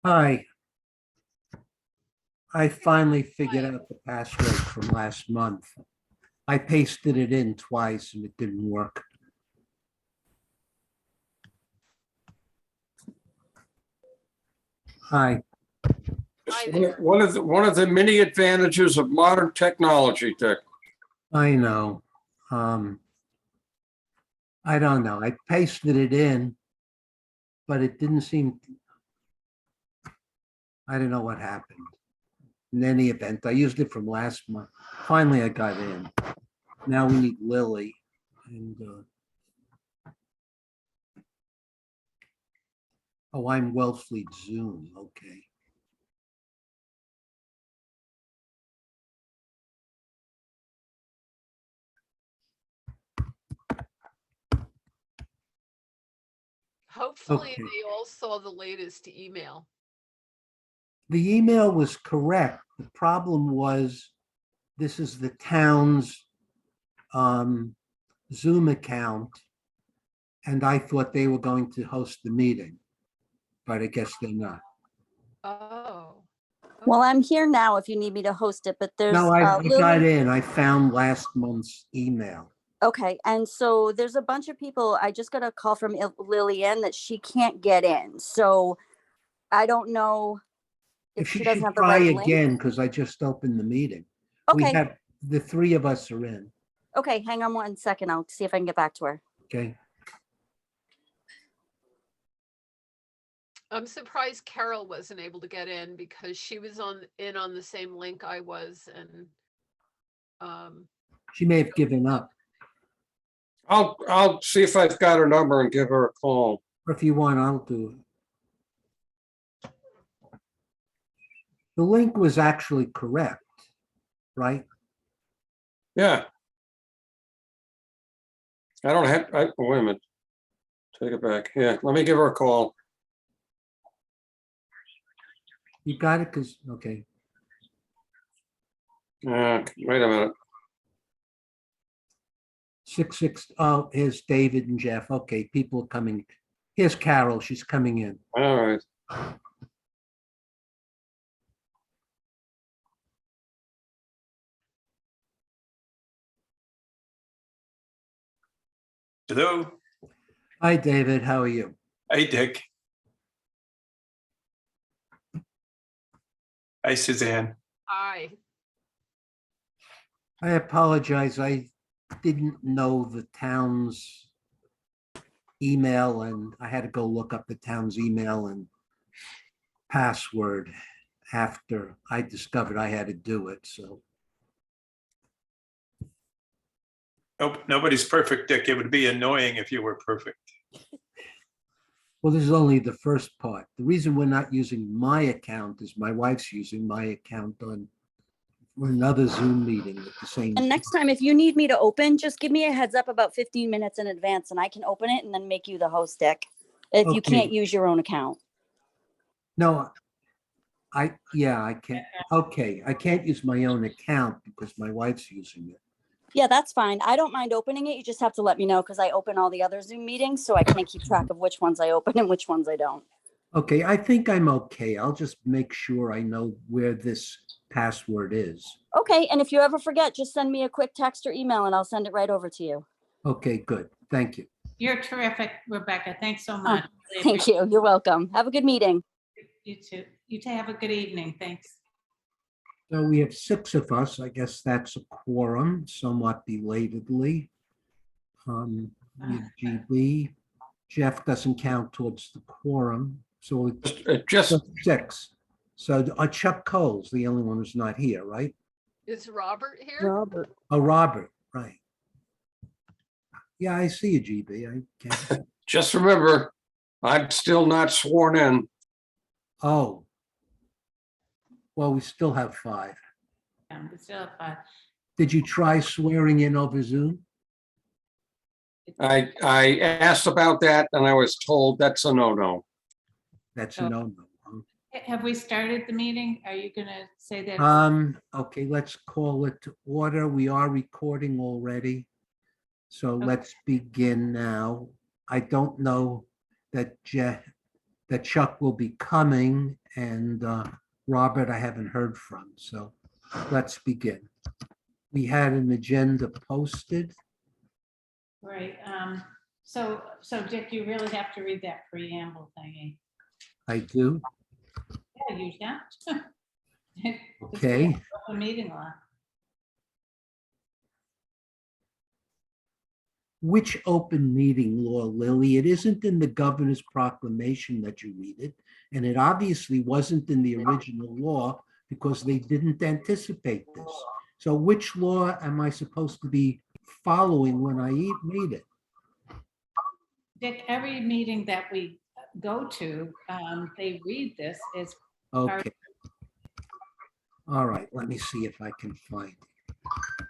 Hi, I finally figured Hi. out the password from last month. I pasted it in twice and it didn't work. Hi, Hi there. One of the many advantages of modern technology, Dick. I know. Um, I don't know. I pasted it in, but it didn't seem, I don't know what happened. In any event, I used it from last month. Finally, I got in. Now we need Lily and, oh, I'm Wellfleet Zoom. Okay. Hopefully Okay. they all saw the latest email. The email was correct. The problem was this is the town's Zoom account, and I thought they were going to host the meeting, but I guess they're not. Oh. Well, I'm here now if you need me to host it, but there's No, I got Lily. in. I found last month's email. Okay, and so there's a bunch of people. I just got a call from Lillian that she can't get in. So I don't know if If she she doesn't should have the try right link. again, because I just opened the meeting. We Okay, have, the three of us are in, okay, hang on 1 second. I'll see if I can get back to her. okay? I'm surprised Carol wasn't able to get in because she was on the same link I was, and She may have given up, I'll see if I've got her number and give her a call. or if you want, I'll do it. The link was actually correct, right? Yeah. I don't have, wait a minute. Take it back. Yeah, let me give her a call. You got it, because, okay. Wait a minute. 6, oh, here's David and Jeff. Okay, people are coming. Here's Carol, she's coming in. All right. Hello. Hi, David, how are you? Hey, Dick. Hi, Suzanne. I I apologize, I didn't know the town's email, and I had to go look up the town's email and password after I discovered I had to do it, so. Nope, nobody's perfect, Dick. It would be annoying if you were perfect. Well, this is only the first part. The reason we're not using my account is my wife's using my account on for another Zoom meeting at the same. And next time, if you need me to open, just give me a heads up about 15 minutes in advance and I can open it and then make you the host, Dick. If you Okay. can't use your own account. No, yeah, I can't. Okay, I can't use my own account because my wife's using it. Yeah, that's fine. I don't mind opening it. You just have to let me know because I open all the other Zoom meetings, so I can't keep track of which ones I open and which ones I don't. Okay, I think I'm okay. I'll just make sure I know where this password is. Okay, and if you ever forget, just send me a quick text or email and I'll send it right over to you. Okay, good. Thank you. You're terrific, Rebecca. Thanks so much. Really Thank appreciate you. You're welcome. Have a good meeting. it. You too. You two have a good evening. Thanks. So we have 6 of us. I guess that's a quorum, somewhat belatedly. We have GB. Jeff doesn't count towards the quorum, so it's Just, 6. So Chuck Cole's the only one who's not here, right? is Robert here? Robert. Oh, Robert, right. Yeah, I see you, GB. I can't. just remember, I'm still not sworn in. Oh. Well, we still have 5. We still have 5. Did you try swearing in over Zoom? I asked about that and I was told that's a no-no. That's a Oh. no-no. Huh? Have we started the meeting? Are you going to say that? Okay, let's call it to order. We are recording already. So Okay. let's begin now. I don't know that that Chuck will be coming, and Robert, I haven't heard from, so let's begin. We had an agenda posted. Right, so Dick, you really have to read that preamble thingy. I do. Yeah, you have. It's Okay. open meeting law. Which open meeting law, Lily? It isn't in the governor's proclamation that you read it, and it obviously wasn't in the original law because they didn't anticipate this. So which law am I supposed to be following when I read it? Dick, every meeting that we go to, they read this as, Okay. All right, let me see if I can find it.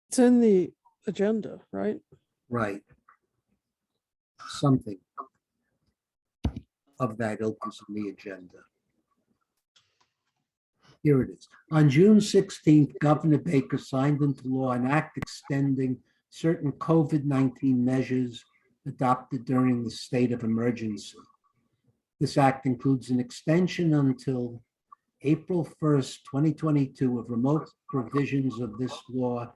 It's in the agenda, right? Right. Something of that ilk is in the agenda. Here it is. On June 16th, Governor Baker signed into law an act extending certain COVID-19 measures adopted during the state of emergency. This act includes an extension until April 1st, 2022 of remote provisions of this law,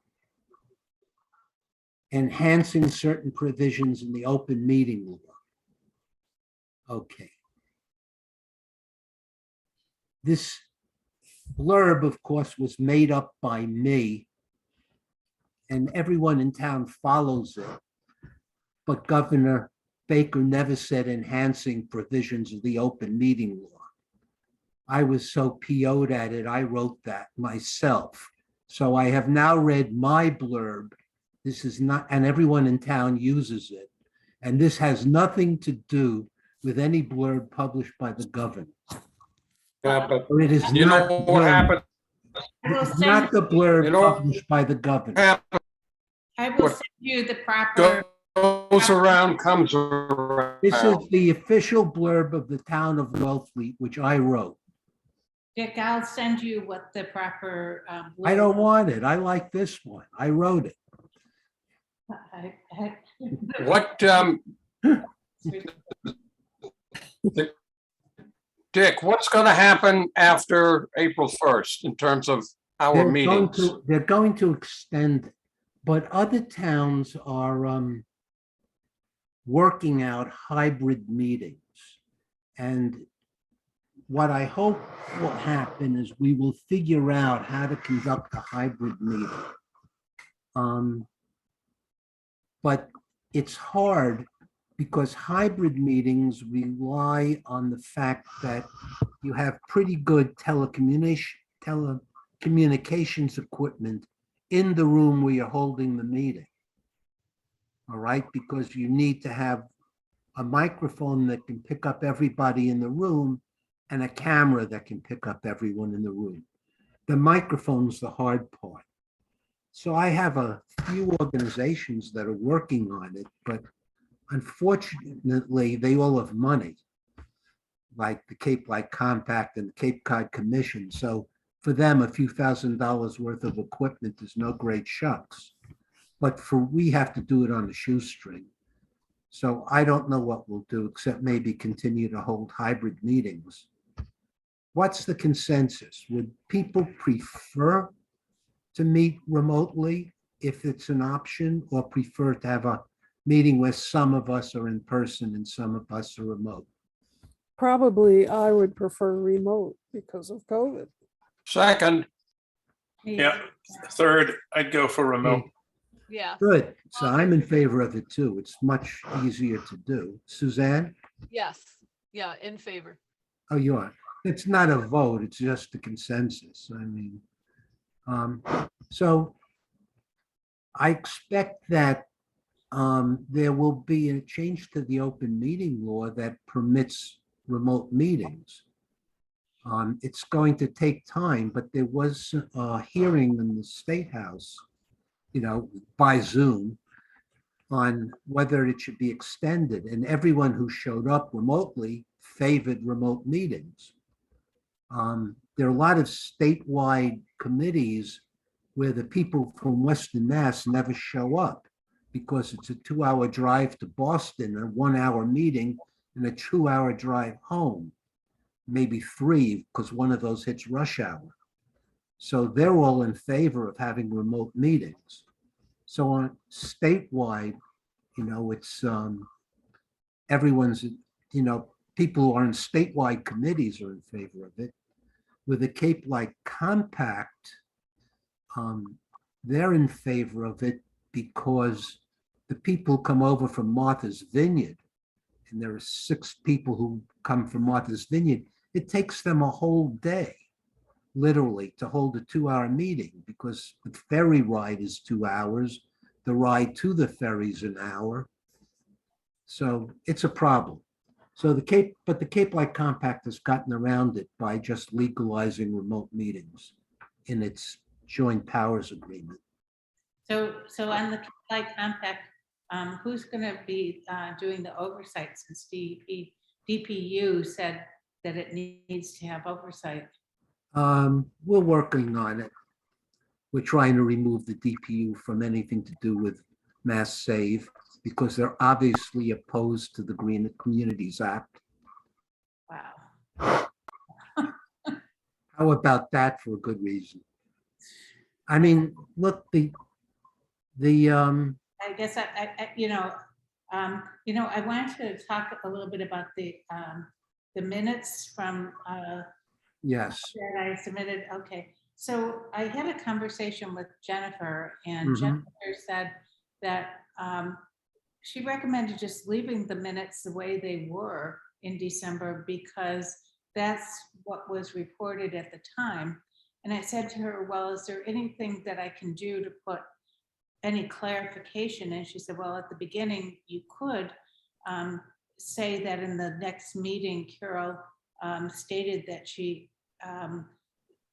enhancing certain provisions in the open meeting law. Okay. This blurb, of course, was made up by me, and everyone in town follows it. But Governor Baker never said enhancing provisions of the open meeting law. I was so PO'd at it, I wrote that myself. So I have now read my blurb. This is not, and everyone in town uses it. And this has nothing to do with any blurb published by the governor. Yeah, but Or it is you know not the what blurb- happened? I will It's not send, the blurb You know- published by the governor. Happened I will send you the proper, goes around, comes around. This is the official blurb of the town of Wellfleet, which I wrote. Dick, I'll send you what the proper. I don't want it. I like this one. I wrote it. What, Dick, what's going to happen after April 1st in terms of our They're going meetings? they're going to extend it, but other towns are working out hybrid meetings. And what I hope will happen is we will figure out how to conduct a hybrid meeting. But it's hard because hybrid meetings rely on the fact that you have pretty good telecommunications equipment in the room where you're holding the meeting. All right, because you need to have a microphone that can pick up everybody in the room and a camera that can pick up everyone in the room. The microphone's the hard part. So I have a few organizations that are working on it, but unfortunately, they all have money, like the Cape Light Compact and the Cape Cod Commission. So for them, a few $1,000s worth of equipment is no great shucks. But we have to do it on a shoestring. So I don't know what we'll do, except maybe continue to hold hybrid meetings. What's the consensus? Would people prefer to meet remotely if it's an option, or prefer to have a meeting where some of us are in person and some of us are remote? Probably I would prefer remote because of COVID. Second, Yeah. Third, I'd go for remote. Yeah, Good. So I'm in favor of it too. It's much easier to do. Suzanne? yes, yeah, in favor. Oh, you are. It's not a vote. It's just a consensus. I mean, so I expect that there will be a change to the open meeting law that permits remote meetings. It's going to take time, but there was a hearing in the State House, by Zoom, on whether it should be extended, and everyone who showed up remotely favored remote meetings. There are a lot of statewide committees where the people from Western Mass never show up because it's a 2-hour drive to Boston, a 1-hour meeting, and a 2-hour drive home, maybe 3, because one of those hits rush hour. So they're all in favor of having remote meetings. So on statewide, it's everyone's, people who are in statewide committees are in favor of it. With the Cape Light Compact, they're in favor of it because the people come over from Martha's Vineyard, and there are 6 people who come from Martha's Vineyard. It takes them a whole day, literally, to hold a 2-hour meeting because the ferry ride is 2 hours. The ride to the ferry is an hour. So it's a problem. So the Cape Light Compact has gotten around it by just legalizing remote meetings in its joint powers agreement. So on the Light Compact, who's going to be doing the oversight since DPU said that it needs to have oversight? We're working on it. We're trying to remove the DPU from anything to do with Mass Save because they're obviously opposed to the Green Communities Act. Wow. How about that for a good reason? I mean, look, the I guess I wanted to talk a little bit about the minutes from yes, that I submitted. Okay, so I had a conversation with Jennifer, and Mhm. Jennifer said that she recommended just leaving the minutes the way they were in December because that's what was reported at the time. And I said to her, well, is there anything that I can do to put any clarification? And she said, well, at the beginning, you could say that in the next meeting, Carol stated that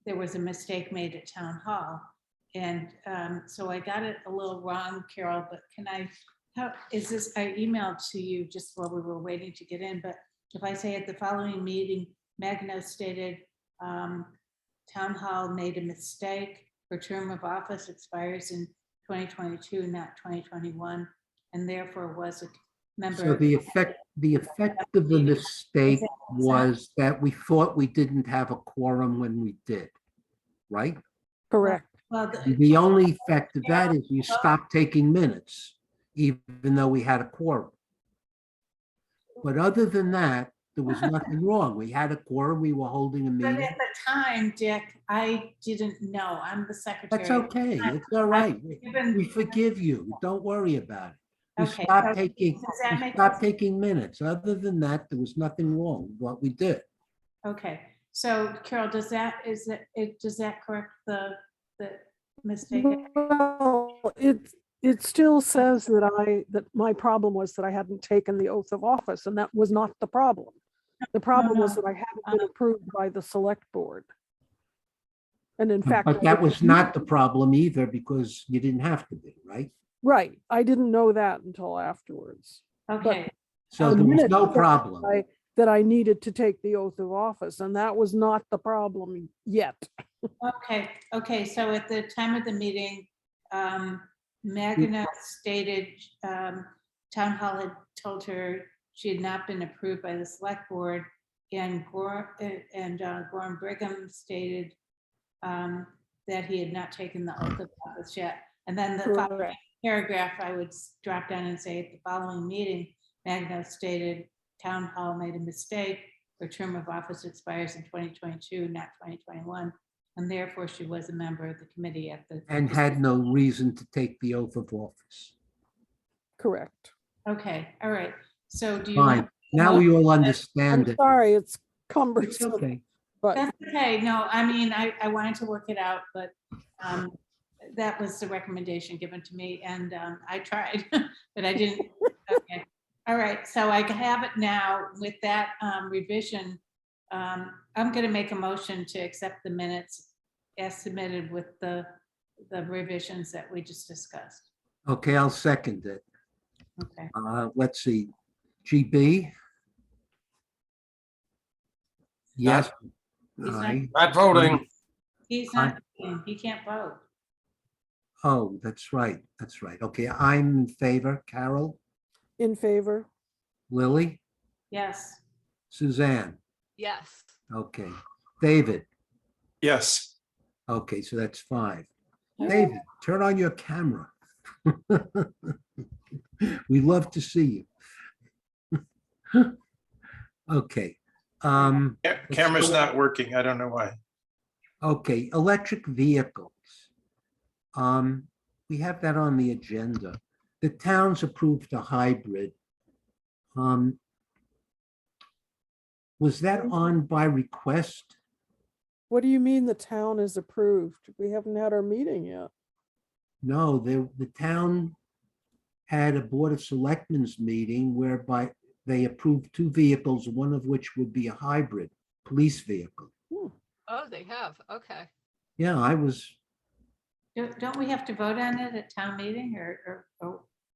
there was a mistake made at town hall. And so I got it a little wrong, Carol, but I emailed to you just while we were waiting to get in, but if I say at the following meeting, Magno stated town hall made a mistake, her term of office expires in 2022, not 2021, and therefore was a member. so the effect of the mistake was that we thought we didn't have a quorum when we did, right? Correct. Well, The only effect of that is you stopped taking minutes, even though we had a quorum. But other than that, there was nothing wrong. We had a quorum, we were holding a But meeting. at the time, Dick, I didn't know. I'm the secretary. That's okay, it's all right. We forgive you, don't worry about it. We Okay, stopped so taking, does that we make stopped sense? taking minutes. Other than that, there was nothing wrong with what we did. Okay, so Carol, does that correct the mistake? Well, it still says that my problem was that I hadn't taken the oath of office, and that was not the problem. The problem was no. that I hadn't been approved by the select board. And in fact. But that was not the problem either because you didn't have to be, right? Right, I didn't know that until afterwards. Okay, So The there was minutes no said problem. that I needed to take the oath of office, and that was not the problem yet. okay, so at the time of the meeting, Magna stated town hall had told her she had not been approved by the select board, and Gorham Brigham stated that he had not taken the oath of office yet. And then the following Correct. paragraph, I would drop down and say at the following meeting, Magna stated town hall made a mistake. Her term of office expires in 2022, not 2021. And therefore she was a member of the committee at the. And had no reason to take the oath of office. Correct. Okay, all right. So do you Fine, want? now we all I'm understand it. sorry, it's It's cumbersome, okay. but That's okay. No, I mean, I wanted to work it out, but that was the recommendation given to me, and I tried, but I didn't. Okay. All right, so I have it now with that revision. I'm going to make a motion to accept the minutes as submitted with the revisions that we just discussed. Okay, I'll second it. Okay. Let's see, GB? Yes. He's not- Aye. Not voting. He's not, he can't vote. Oh, that's right, that's right. Okay, I'm in favor. Carol, in favor. Lily, Yes. Suzanne, Yes. okay. David, Yes. okay, so that's 5. David, turn on your camera. We love to see you. Okay. Camera's go- not working. I don't know why. Okay, electric vehicles. We have that on the agenda. The town's approved a hybrid. Was that on by request? What do you mean the town is approved? We haven't had our meeting yet. No, the town had a Board of Selectmen's meeting whereby they approved 2 vehicles, one of which would be a hybrid police vehicle. Oh, they have. Okay. Yeah, I was, Don't we have to vote on it at town meeting or,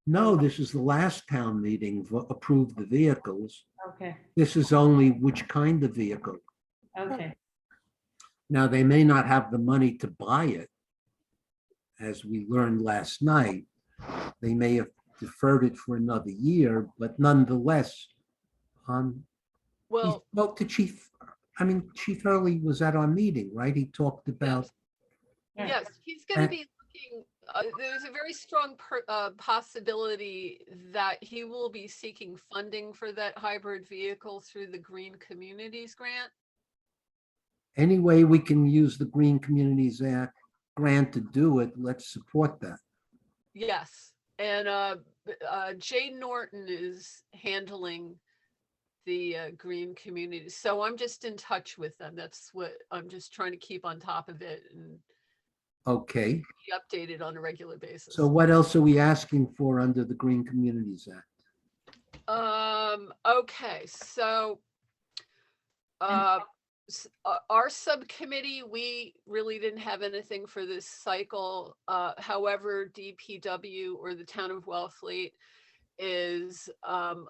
no, this is the last town meeting approved the vehicles. okay, This is only which kind of vehicle. okay. Now, they may not have the money to buy it. As we learned last night, they may have deferred it for another year, but nonetheless, he Well, spoke to Chief Hurley was at our meeting, right? He talked about, Yeah. yes, he's going to And- be looking, there's a very strong possibility that he will be seeking funding for that hybrid vehicle through the Green Communities Grant. any way we can use the Green Communities Act grant to do it, let's support that. Yes, and Jay Norton is handling the green community. So I'm just in touch with them. That's what I'm just trying to keep on top of it and Okay, be updated on a regular basis. so what else are we asking for under the Green Communities Act? Okay, so our subcommittee, we really didn't have anything for this cycle. However, DPW or the town of Wellfleet is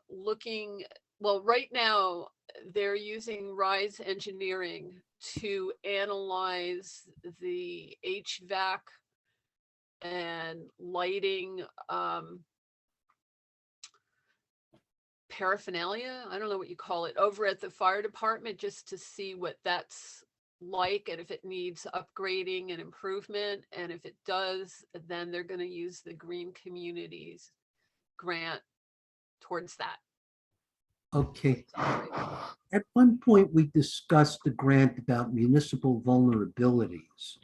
looking, well, right now they're using Rise Engineering to analyze the HVAC and lighting paraphernalia, I don't know what you call it, over at the fire department, just to see what that's like and if it needs upgrading and improvement. And if it does, then they're going to use the Green Communities grant towards that. Okay. At one point, we discussed the grant about municipal vulnerabilities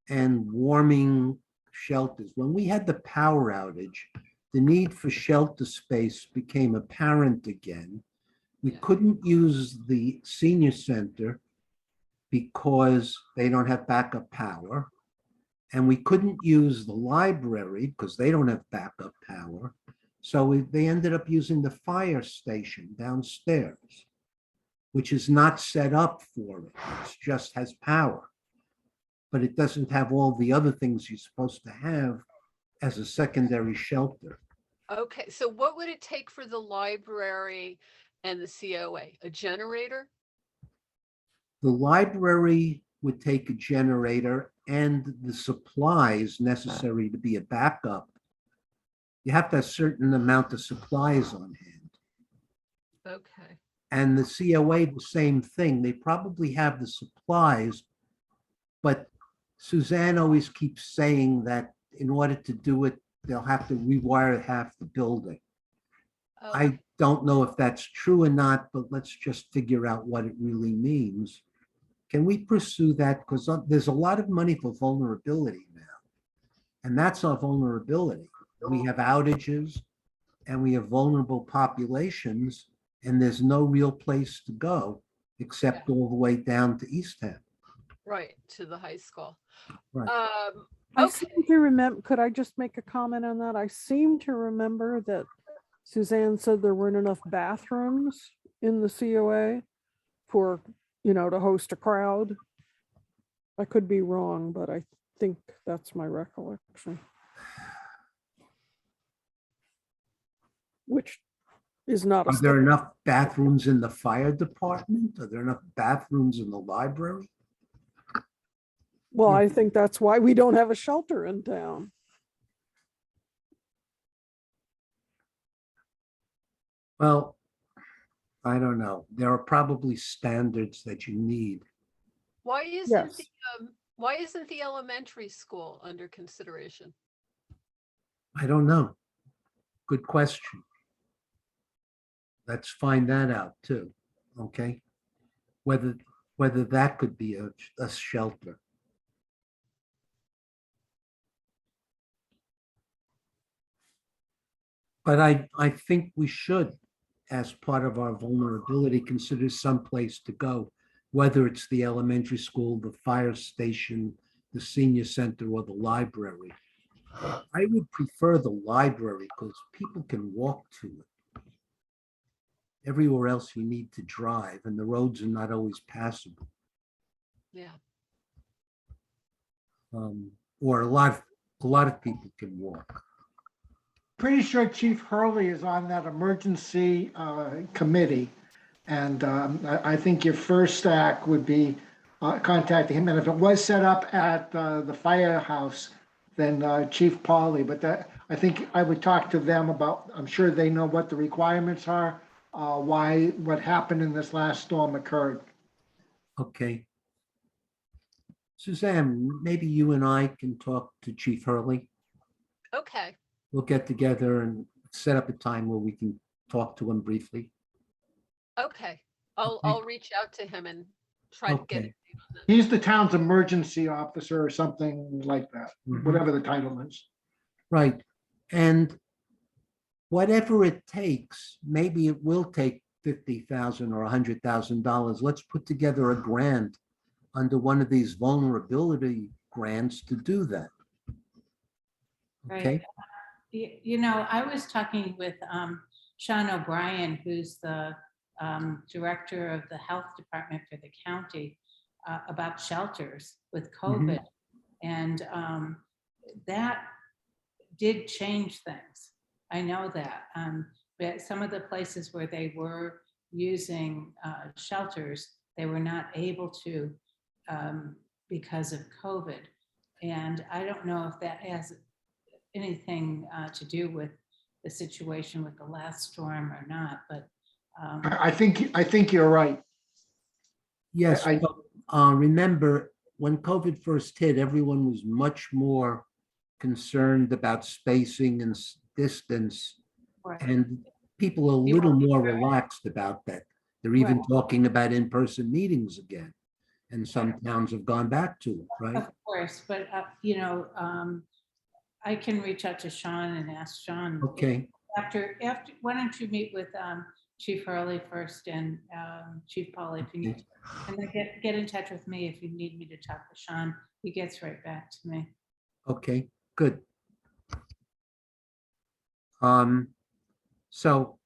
and warming shelters. When we had the power outage, the need for shelter space became apparent again. We couldn't use the senior center because they don't have backup power. And we couldn't use the library because they don't have backup power. So they ended up using the fire station downstairs, which is not set up for it. It just has power. But it doesn't have all the other things you're supposed to have as a secondary shelter. Okay, so what would it take for the library and the COA? A generator? The library would take a generator and the supplies necessary to be a backup. You have to have a certain amount of supplies on hand. Okay. And the COA, the same thing. They probably have the supplies, but Suzanne always keeps saying that in order to do it, they'll have to rewire half the building. Oh, I don't know if that's true or not, but let's just figure out what it really means. Can we pursue that? Because there's a lot of money for vulnerability now. And that's our vulnerability. We have outages and we have vulnerable populations, and there's no real place to go except all the way down to Eastham. right, to the high school. Right. I Okay. seem to remember, could I just make a comment on that? I seem to remember that Suzanne said there weren't enough bathrooms in the COA for, to host a crowd. I could be wrong, but I think that's my recollection. Which is not a. Are there enough bathrooms in the fire department? Are there enough bathrooms in the library? Well, I think that's why we don't have a shelter in town. Well, I don't know. There are probably standards that you need. Why isn't Yes. why isn't the elementary school under consideration? I don't know. Good question. Let's find that out too, okay? Whether that could be a shelter. But I think we should, as part of our vulnerability, consider some place to go, whether it's the elementary school, the fire station, the senior center, or the library. I would prefer the library because people can walk to it. Everywhere else you need to drive, and the roads are not always passable. Yeah. Or a lot of people can walk. Pretty sure Chief Hurley is on that emergency committee. And I think your first act would be contacting him. And if it was set up at the firehouse, then Chief Pauley. But that, I think I would talk to them about, I'm sure they know what the requirements are, why what happened in this last storm occurred. Okay. Suzanne, maybe you and I can talk to Chief Hurley. Okay. We'll get together and set up a time where we can talk to him briefly. Okay. Okay. I'll reach out to him and try to get Okay. it. He's the town's emergency officer or something like that, Mhm. whatever the title is. Right. And whatever it takes, maybe it will take $50,000 or $100,000. Let's put together a grant under one of these vulnerability grants to do that. Okay. Right. You know, I was talking with Sean O'Brien, who's the director of the health department for the county, about shelters with COVID. And that did change things. I know that. But some of the places where they were using shelters, they were not able to because of COVID. And I don't know if that has anything to do with the situation with the last storm or not, but I think you're right. Yes, I- but remember, when COVID first hit, everyone was much more concerned about spacing and distance, right. and people are a little more relaxed about that. They're even Right. talking about in-person meetings again, and some towns have gone back to it, right? Of course, but you know, I can reach out to Sean and ask Sean. Okay, After, why don't you meet with Chief Hurley first and Chief Pauley if you need to, and then get in touch with me if you need me to talk to Sean. He gets right back to me. okay, good. So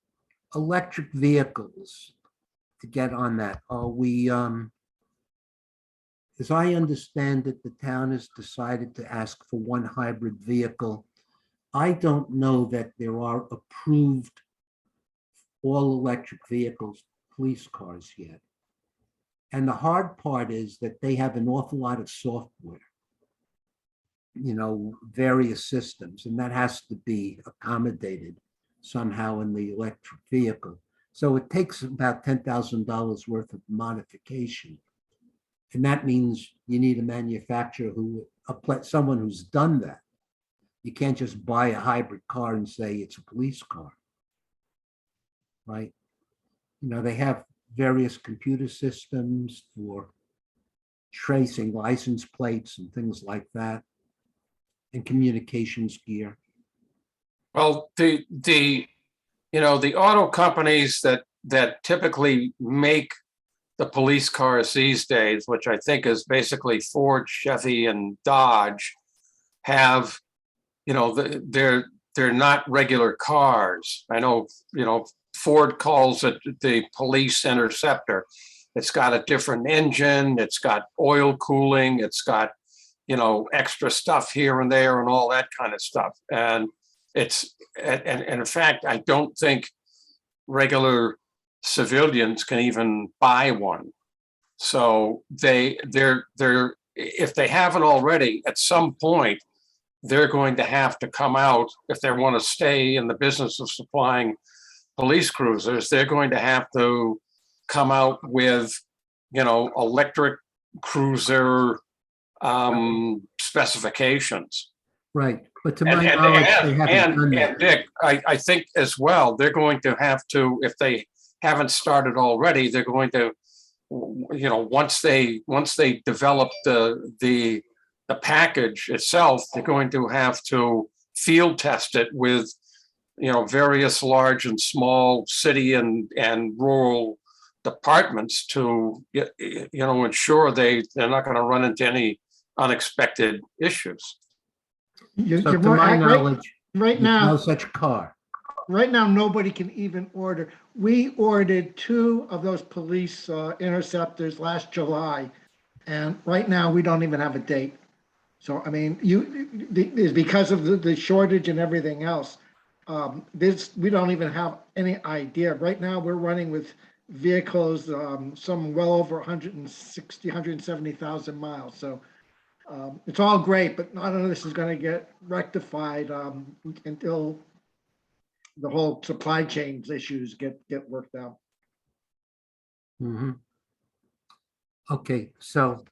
electric vehicles, to get on that, are we, as I understand it, the town has decided to ask for one hybrid vehicle. I don't know that there are approved all-electric vehicles, police cars yet. And the hard part is that they have an awful lot of software, you know, various systems, and that has to be accommodated somehow in the electric vehicle. So it takes about $10,000 worth of modification. And that means you need a manufacturer someone who's done that. You can't just buy a hybrid car and say it's a police car, right? You know, they have various computer systems for tracing license plates and things like that, and communications gear. Well, the auto companies that typically make the police cars these days, which I think is basically Ford, Chevy, and Dodge, have, they're not regular cars. I know, Ford calls it the police interceptor. It's got a different engine, it's got oil cooling, it's got, extra stuff here and there and all that kind of stuff. And in fact, I don't think regular civilians can even buy one. So they're if they haven't already, at some point, they're going to have to come out if they want to stay in the business of supplying police cruisers, they're going to have to come out with, electric cruiser specifications. Right, but to And, my and, knowledge, they and, haven't and, done and that. Dick, I think as well, they're going to have to, if they haven't started already, they're going to, once they develop the package itself, they're going to have to field test it with, various large and small city and rural departments to, ensure they're not going to run into any unexpected issues. So to my knowledge, Right there's no now, such car. right now, nobody can even order. We ordered 2 of those police interceptors last July, and right now, we don't even have a date. So, I mean, it's because of the shortage and everything else. We don't even have any idea. Right now, we're running with vehicles, some well over 160, 170,000 miles. So it's all great, but none of this is going to get rectified until the whole supply chains issues get worked out. Mhm. Okay, so,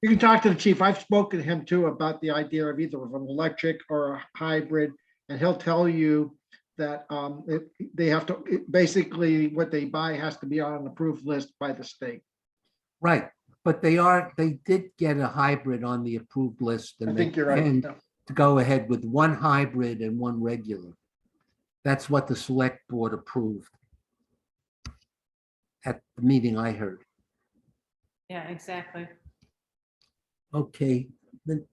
You can talk to the chief. I've spoken to him too about the idea of either of an electric or a hybrid, and he'll tell you that they have to, basically what they buy has to be on an approved list by the state. right, but they did get a hybrid on the approved list. I And think they you're right. planned Yeah. to go ahead with 1 hybrid and 1 regular. That's what the select board approved at the meeting I heard. Yeah, exactly. Okay, the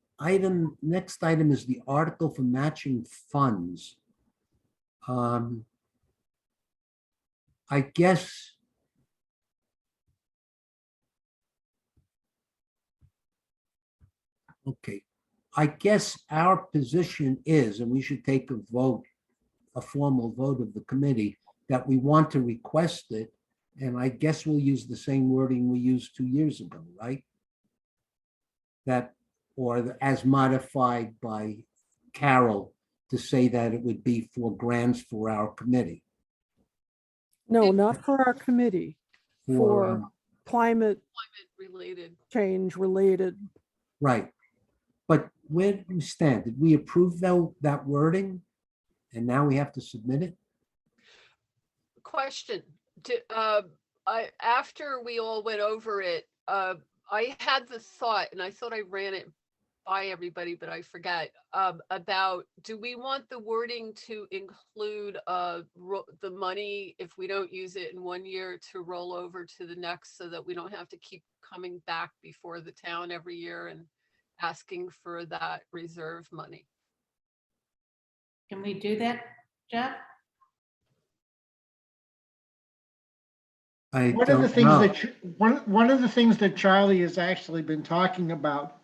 next item is the article for matching funds. I guess. Okay, I guess our position is, and we should take a vote, a formal vote of the committee, that we want to request it. And I guess we'll use the same wording we used 2 years ago, right? That, or as modified by Carol, to say that it would be for grants for our committee. No, not for our committee, for climate Related. change related. Right. But where do we stand? Did we approve that wording? And now we have to submit it? Question, after we all went over it, I had the thought, and I thought I ran it by everybody, but I forgot, about, do we want the wording to include the money, if we don't use it in 1 year, to roll over to the next, so that we don't have to keep coming back before the town every year and asking for that reserve money? Can we do that, Jeff? I One of the don't things know. one of the things that Charlie has actually been talking about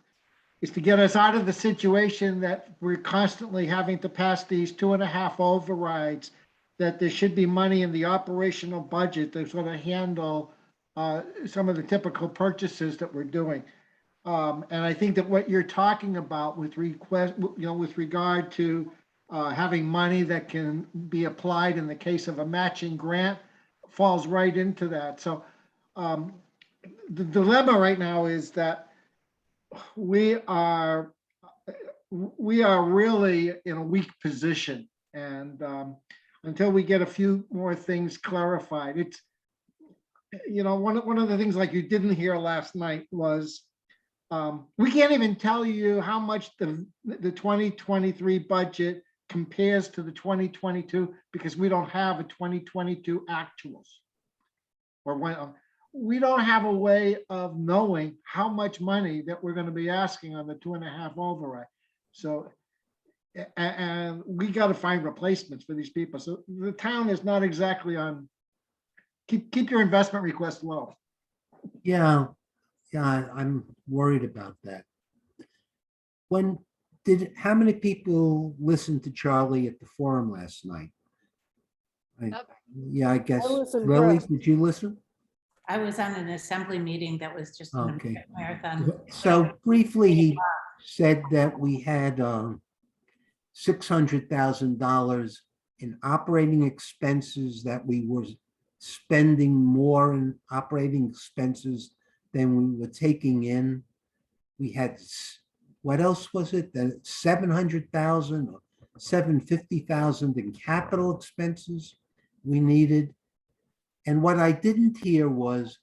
is to get us out of the situation that we're constantly having to pass these 2.5 overrides, that there should be money in the operational budget to sort of handle some of the typical purchases that we're doing. And I think that what you're talking about with with regard to having money that can be applied in the case of a matching grant falls right into that. So the dilemma right now is that we are really in a weak position, and until we get a few more things clarified, it's one of the things like you didn't hear last night was we can't even tell you how much the 2023 budget compares to the 2022 because we don't have a 2022 actuals. Or when we don't have a way of knowing how much money that we're going to be asking on the 2.5 override. So, and we got to find replacements for these people. So the town is not exactly on, keep your investment request low. Yeah, I'm worried about that. How many people listened to Charlie at the forum last night? Yeah, I guess. listened, Really? Chris. Did you listen? I was on an assembly meeting that was just an Okay. marathon. So briefly, he said that we had $600,000 in operating expenses that we were spending more in operating expenses than we were taking in. We had, what else was it? The 700,000 or 750,000 in capital expenses we needed. And what I didn't hear was,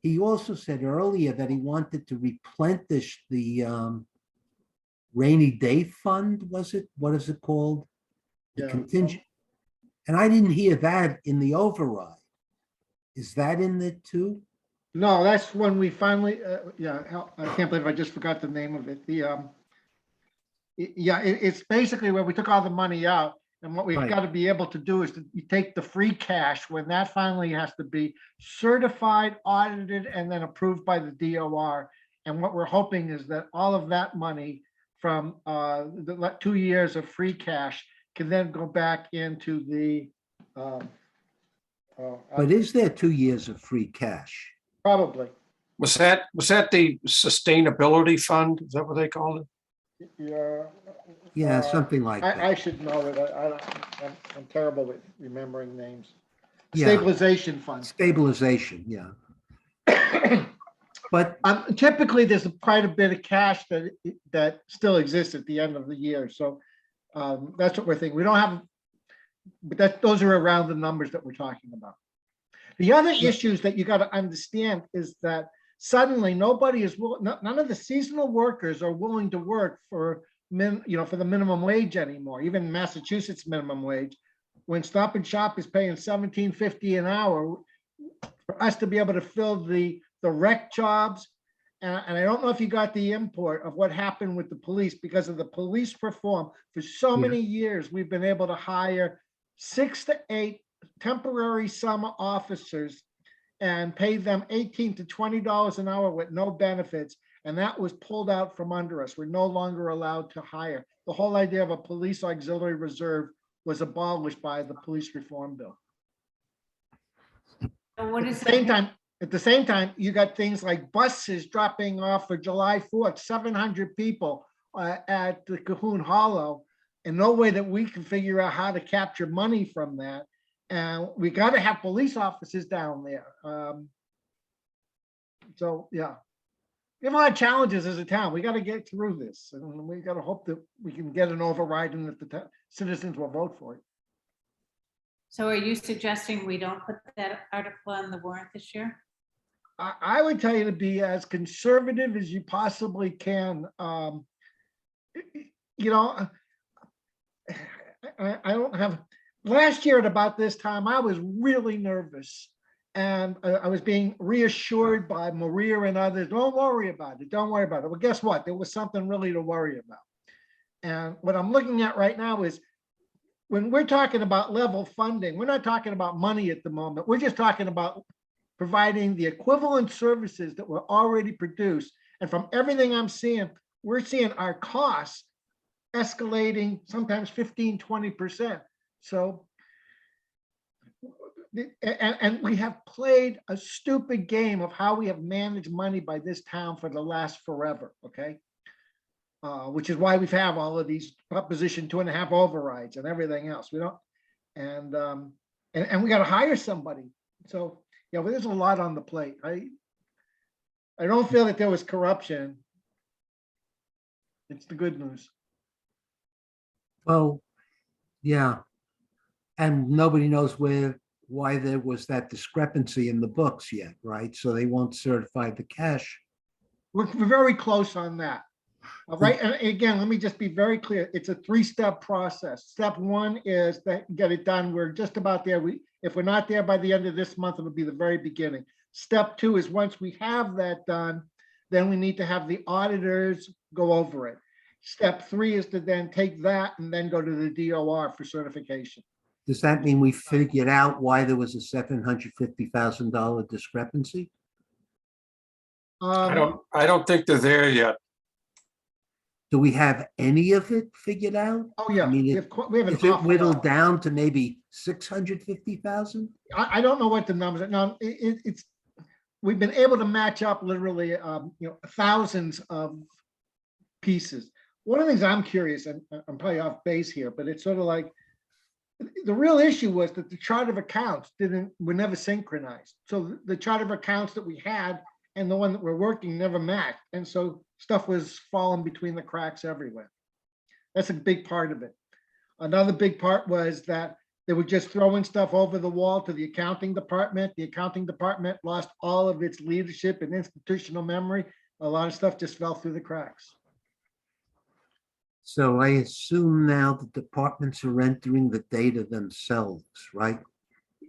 he also said earlier that he wanted to replenish the rainy day fund, was it? What is it called? The Yeah. contingent. And I didn't hear that in the override. Is that in there too? No, that's when we finally, I can't believe I just forgot the name of it. It's basically where we took all the money out, and what we've Right. got to be able to do is to you take the free cash when that finally has to be certified, audited, and then approved by the DOR. And what we're hoping is that all of that money from the 2 years of free cash can then go back into the But is there 2 years of free cash? probably. Was that the sustainability fund? Is that what they called it? Yeah. Yeah, something like I that. should know it. I'm terrible at remembering names. Yeah. Stabilization fund. Stabilization, yeah. But Typically, there's quite a bit of cash that still exists at the end of the year. So that's what we're thinking. We don't have, but those are around the numbers that we're talking about. The other issues that you got to understand is that suddenly nobody is none of the seasonal workers are willing to work for for the minimum wage anymore. Even Massachusetts minimum wage, when Stop and Shop is paying $17.50 an hour, for us to be able to fill the rec jobs. And I don't know if you got the import of what happened with the police because of the police reform. For so many years, we've been able to hire 6 to 8 temporary summer officers and pay them $18 to $20 an hour with no benefits. And that was pulled out from under us. We're no longer allowed to hire. The whole idea of a police auxiliary reserve was abolished by the police reform bill. What is At the same time, you got things like buses dropping off for July 4th, 700 people at the Cahoon Hollow, and no way that we can figure out how to capture money from that. And we got to have police officers down there. So, yeah, we have a lot of challenges as a town. We got to get through this, and we got to hope that we can get an override and that the citizens will vote for it. So are you suggesting we don't put that article on the warrant this year? I would tell you to be as conservative as you possibly can. I don't have, last year at about this time, I was really nervous. And I was being reassured by Maria and others, don't worry about it, don't worry about it. Well, guess what? There was something really to worry about. And what I'm looking at right now is, when we're talking about level funding, we're not talking about money at the moment. We're just talking about providing the equivalent services that were already produced. And from everything I'm seeing, we're seeing our costs escalating sometimes 15, 20%. So, and we have played a stupid game of how we have managed money by this town for the last forever, okay? Which is why we've have all of these Proposition 2.5 overrides and everything else. We don't, and we got to hire somebody. So, yeah, but there's a lot on the plate. I don't feel that there was corruption. It's the good news. well, yeah. And nobody knows why there was that discrepancy in the books yet, right? So they won't certify the cash. We're very close on that. All right. And again, let me just be very clear. It's a 3-step process. Step 1 is that get it done. We're just about there. If we're not there by the end of this month, it'll be the very beginning. Step 2 is once we have that done, then we need to have the auditors go over it. Step 3 is to then take that and then go to the DOR for certification. Does that mean we figured out why there was a $750,000 discrepancy? I don't think they're there yet. Do we have any of it figured out? Oh, yeah. I mean, we have an is it awful whittled lot. down to maybe 650,000? I don't know what the numbers are. No, it's we've been able to match up literally thousands of pieces. One of the things I'm curious, and I'm probably off base here, but it's sort of like the real issue was that the chart of accounts were never synchronized. So the chart of accounts that we had and the one that we're working never matched. And so stuff was falling between the cracks everywhere. That's a big part of it. Another big part was that they were just throwing stuff over the wall to the accounting department. The accounting department lost all of its leadership and institutional memory. A lot of stuff just fell through the cracks. So I assume now the departments are entering the data themselves, right?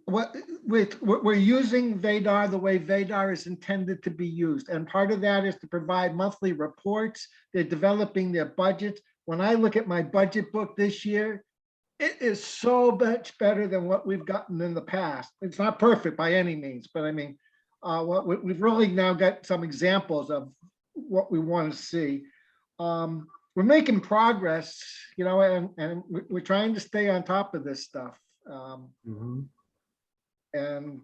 We're using VADAR the way VADAR is intended to be used. And part of that is to provide monthly reports. They're developing their budgets. When I look at my budget book this year, it is so much better than what we've gotten in the past. It's not perfect by any means, but I mean, we've really now got some examples of what we want to see. We're making progress, you know, and we're trying to stay on top of this stuff. And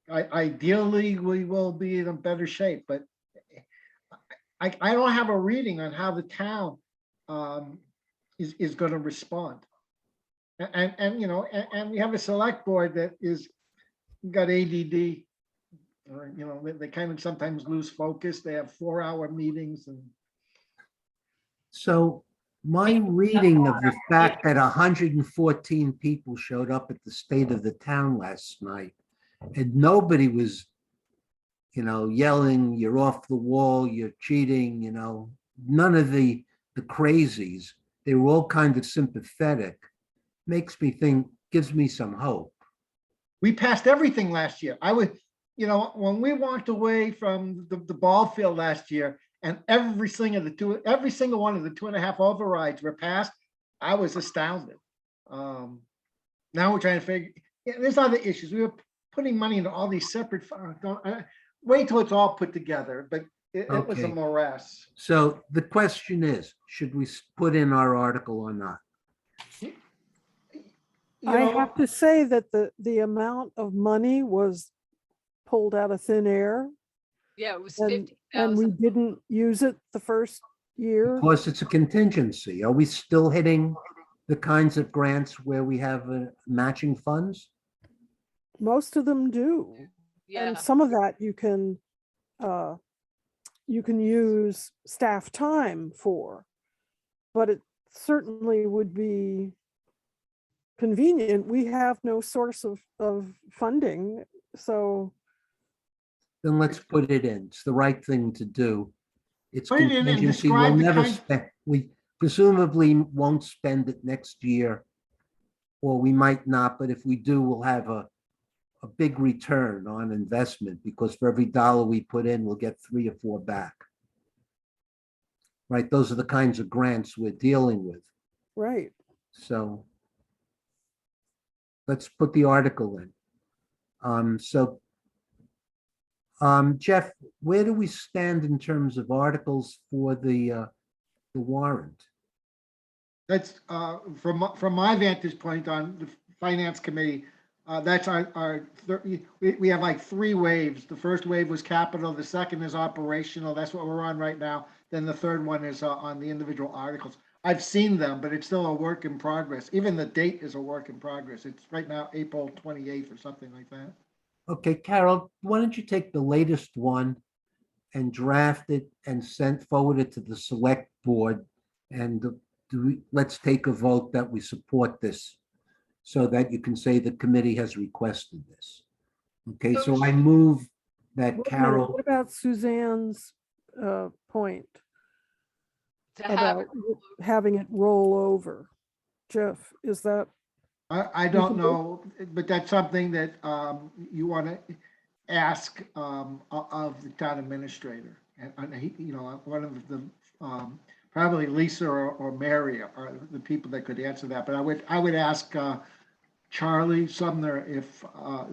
ideally, we will be in a better shape, but I don't have a reading on how the town is going to respond. And you know, and we have a select board that is got ADD, or you know, they kind of sometimes lose focus. They have 4-hour meetings, and So my reading of the fact that 114 people showed up at the State of the Town last night, and nobody was, you know, yelling, "You're off the wall, you're cheating," you know, none of the crazies. They were all kind of sympathetic. Makes me think, gives me some hope. we passed everything last year. I would, you know, when we walked away from the ball field last year, and every single one of the 2.5 overrides were passed, I was astounded. Now we're trying to figure, there's other issues. We were putting money into all these separate funds. Wait till it's all put together, but it was a Okay. morass. So the question is, should we put in our article or not? You I know, have to say that the amount of money was pulled out of thin air, Yeah, it was and we 50,000. didn't use it the first year. Because it's a contingency. Are we still hitting the kinds of grants where we have matching funds? Most of them do. Yeah, And some of that you can use staff time for, but it certainly would be convenient. We have no source of funding, so Then let's put it in. It's the right thing to do. It's Put it in and contingency. We'll describe the never kind- spend, we presumably won't spend it next year, or we might not, but if we do, we'll have a big return on investment, because for every dollar we put in, we'll get 3 or 4 back. Right? Those are the kinds of grants we're dealing with. right. So let's put the article in. Jeff, where do we stand in terms of articles for the warrant? That's from my vantage point on the finance committee. That's we have like 3 waves. The first wave was capital. The second is operational. That's what we're on right now. Then the third one is on the individual articles. I've seen them, but it's still a work in progress. Even the date is a work in progress. It's right now April 28th or something like that. Okay, Carol, why don't you take the latest one and draft it and forward it to the select board, and let's take a vote that we support this, so that you can say the committee has requested this. Okay, so I move that Wait a minute, Carol, what about Suzanne's point to have about it. having it roll over? Jeff, is that, I don't know, but that's something that you want to ask of the town administrator. And he, you know, one of the probably Lisa or Mary are the people that could answer that. But I would ask Charlie Sumner if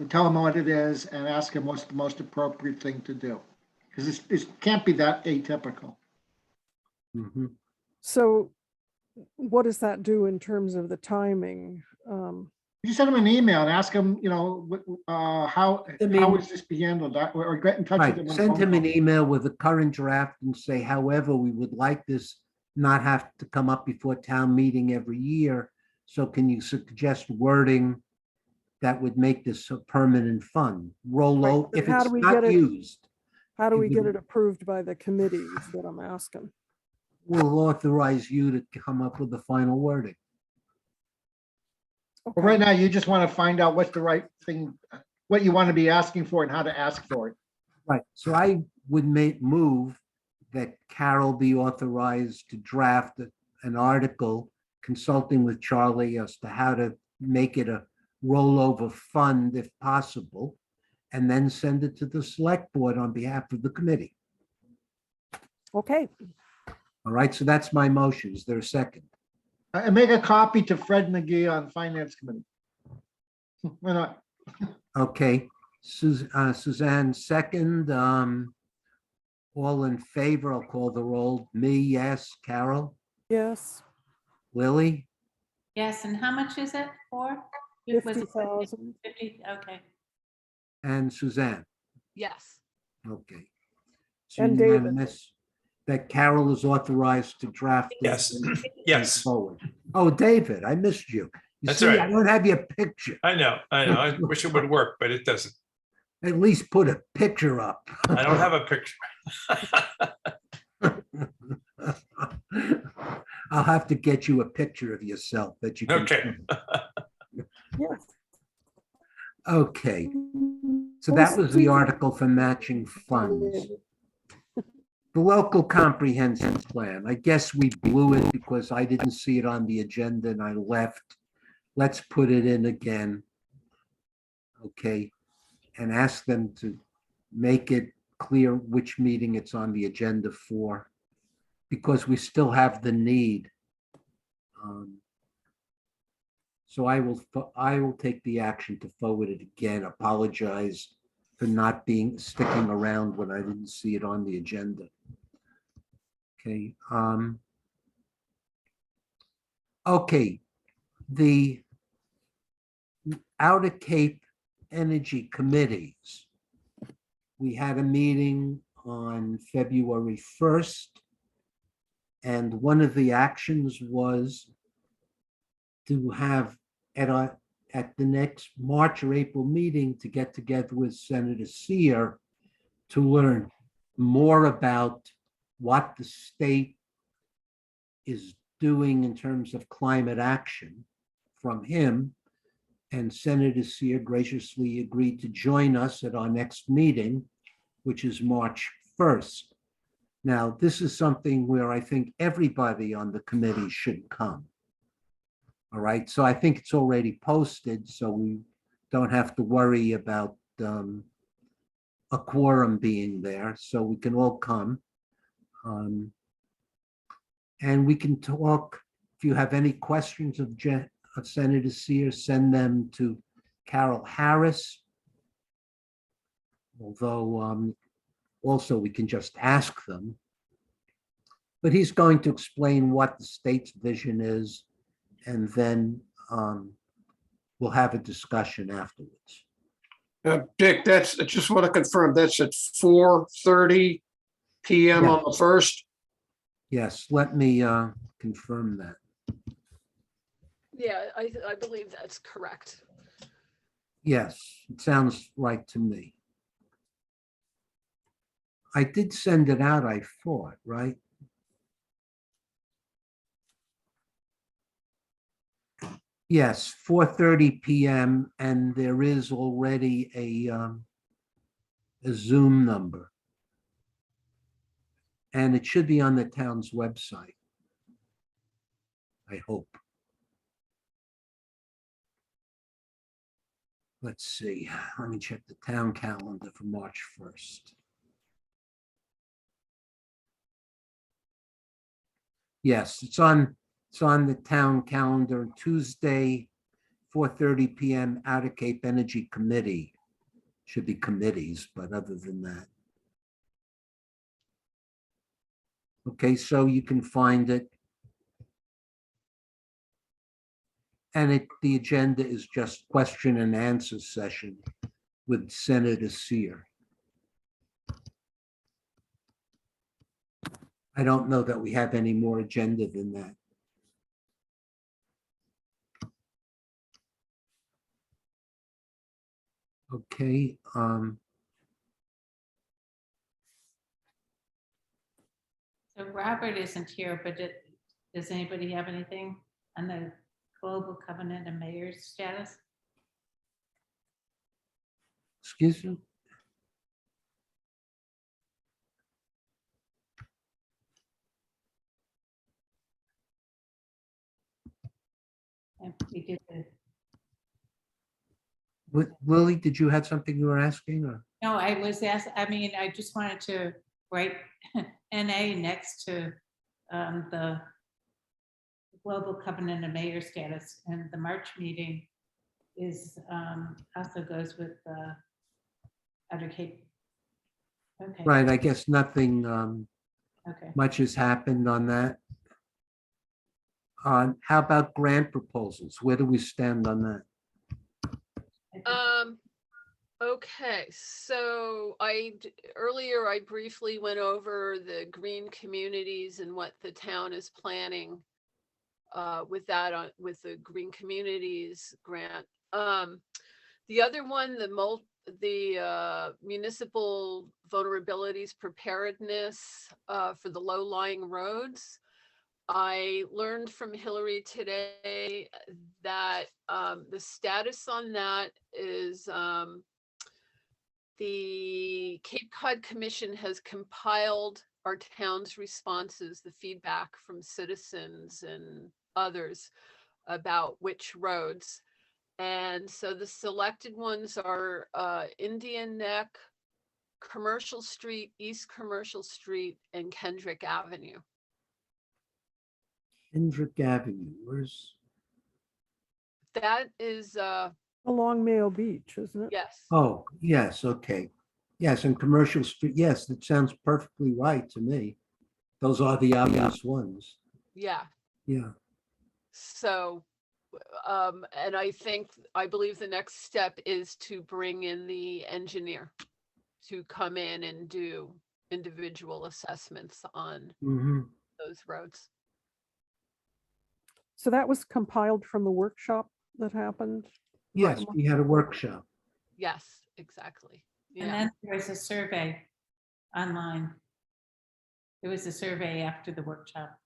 tell him what it is and ask him what's the most appropriate thing to do, because it can't be that atypical. Mhm. so what does that do in terms of the timing? You send him an email and ask him, you know, how is this be handled, or get in touch with Right, him. on send phone him an call. email with a current draft and say, however, we would like this not have to come up before town meeting every year. So can you suggest wording that would make this a permanent fund? Roll Right, over, but if how it's do we not get it- used, How do it we get would- it approved by the committee is what I'm asking. we'll authorize you to come up with the final wording. But right now, you just want to find out what's the right thing, what you want to be asking for and how to ask for it. Right, so I would move that Carol be authorized to draft an article consulting with Charlie as to how to make it a rollover fund if possible, and then send it to the select board on behalf of the committee. Okay, All right, so that's my motion. Is there a second? And make a copy to Fred McGee on Finance Committee. Why not? Okay, Suzanne, second. All in favor, I'll call the roll. Me, yes. Carol, yes, Lily, Yes, and how much is it for? Was it 50,000. 50, okay. and Suzanne. Yes. Okay. And David. Unanimous that Carol is authorized to draft. this Yes, and yes, Forward. Oh, David, I missed you. You That's see, right. I don't have your picture. I know. I wish it would work, but it doesn't. At least put a picture up. I don't have a picture. I'll have to get you a picture of yourself that you can. Okay. Yes. Okay, so that was the article for matching funds. The local comprehensive plan, I guess we blew it because I didn't see it on the agenda and I left. Let's put it in again. Okay, and ask them to make it clear which meeting it's on the agenda for, because we still have the need. So I will take the action to forward it again, apologize for not sticking around when I didn't see it on the agenda. Okay, okay, the Outer Cape Energy Committees. We had a meeting on February 1st, and one of the actions was to have at the next March or April meeting to get together with Senator Seer to learn more about what the state is doing in terms of climate action from him. And Senator Seer graciously agreed to join us at our next meeting, which is March 1st. Now, this is something where I think everybody on the committee should come. All right, so I think it's already posted, so we don't have to worry about a quorum being there, so we can all come. And we can talk, if you have any questions of Senator Seer, send them to Carol Harris. Although also we can just ask them. But he's going to explain what the state's vision is, and then we'll have a discussion afterwards. Dick, I just want to confirm, that's at 4:30 PM Yeah. on the 1st? Yes, let me confirm that. Yeah, I believe that's correct. Yes, it sounds right to me. I did send it out, I thought, right? Yes, 4:30 PM, and there is already a Zoom number. And it should be on the town's website. I hope. Let's see, let me check the town calendar for March 1st. Yes, it's on the town calendar, Tuesday, 4:30 PM, Outer Cape Energy Committee. Should be committees, but other than that. Okay, so you can find it. And the agenda is just question and answer session with Senator Seer. I don't know that we have any more agenda than that. Okay, So Robert isn't here, but does anybody have anything on the global covenant and mayor's status? excuse me? And we did the, Lily, did you have something you were asking or? no, I was asked, I mean, I just wanted to write NA next to the global covenant and mayor status, and the March meeting is also goes with Outer Cape. Okay. Right, I guess nothing Okay. much has happened on that. How about grant proposals? Where do we stand on that? Okay, so earlier I briefly went over the green communities and what the town is planning with that with the green communities grant. The other one, the municipal vulnerabilities preparedness for the low-lying roads. I learned from Hillary today that the status on that is the Cape Cod Commission has compiled our town's responses, the feedback from citizens and others about which roads. And so the selected ones are Indian Neck, Commercial Street, East Commercial Street, and Kendrick Avenue. Kendrick Avenue, where's, That is, Along Mayo Beach, isn't it? yes, oh, yes, okay. Yes, and Commercial Street, yes, that sounds perfectly right to me. Those are the obvious ones. yeah. Yeah, So, and I believe the next step is to bring in the engineer to come in and do individual assessments on mhm. those roads. So that was compiled from the workshop that happened. Yes, we had a workshop. Yes, exactly. And Yeah, then there was a survey online. There was a survey after the workshop.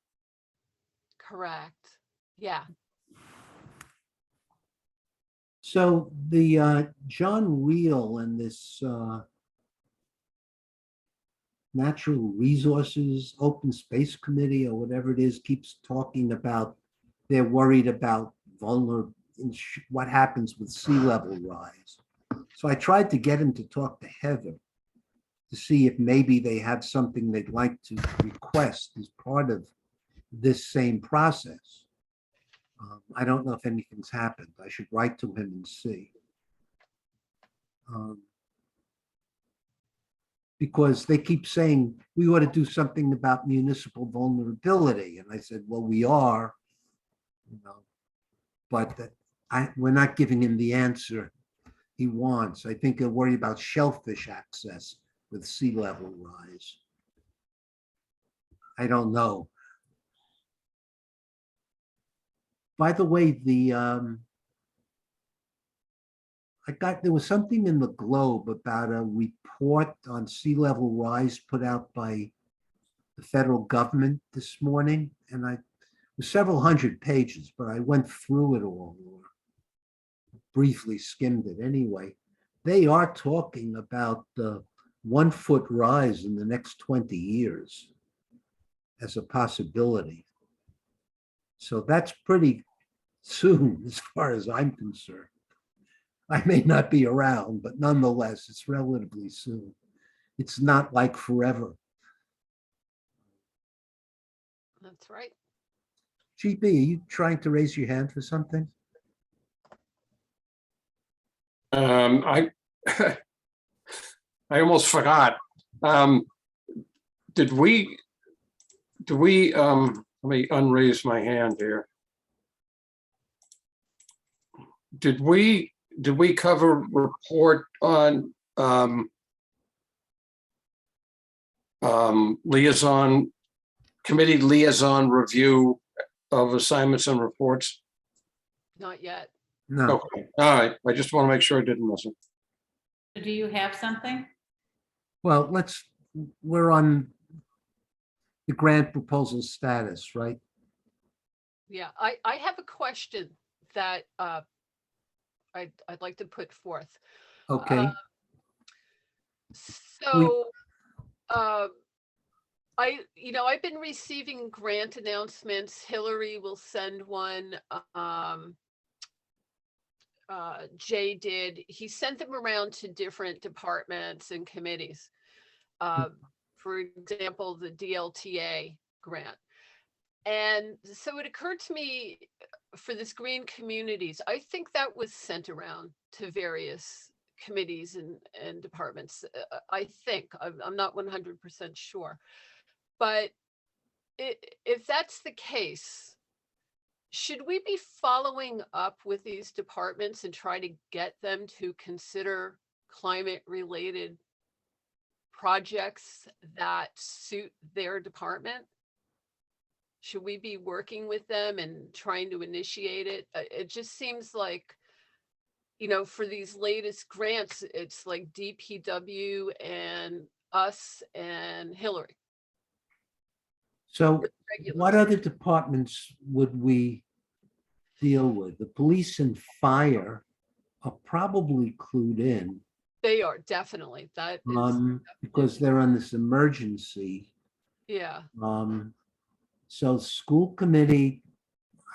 correct. Yeah, So the John Reel and this Natural Resources Open Space Committee or whatever it is keeps talking about they're worried about what happens with sea level rise. So I tried to get him to talk to Heather to see if maybe they have something they'd like to request as part of this same process. I don't know if anything's happened. I should write to him and see. Because they keep saying we ought to do something about municipal vulnerability. And I said, well, we are, but we're not giving him the answer he wants. I think they're worried about shellfish access with sea level rise. I don't know. By the way, there was something in the Globe about a report on sea level rise put out by the federal government this morning. And it was several hundred pages, but I went through it all or briefly skimmed it anyway. They are talking about the 1 foot rise in the next 20 years as a possibility. So that's pretty soon as far as I'm concerned. I may not be around, but nonetheless, it's relatively soon. It's not like forever. that's right. GB, are you trying to raise your hand for something? I I almost forgot. Did we, let me unraise my hand here. Did we cover report on committee liaison review of assignments and reports? Not yet. No. Okay, all right. I just want to make sure I didn't miss it. So do you have something? Well, we're on the grant proposal status, right? Yeah, I have a question that I'd like to put forth. Okay, So, I've been receiving grant announcements. Hillary will send one. Jay did. He sent them around to different departments and committees. For example, the DLTA grant. And so it occurred to me for this green communities, I think that was sent around to various committees and departments. I think, I'm not 100% sure. But if that's the case, should we be following up with these departments and try to get them to consider climate related projects that suit their department? Should we be working with them and trying to initiate it? It just seems like, for these latest grants, it's like DPW and us and Hillary. so regulars. what other departments would we deal with? The police and fire are probably clued in, They are definitely, that is, because they're on this emergency. yeah. So school committee,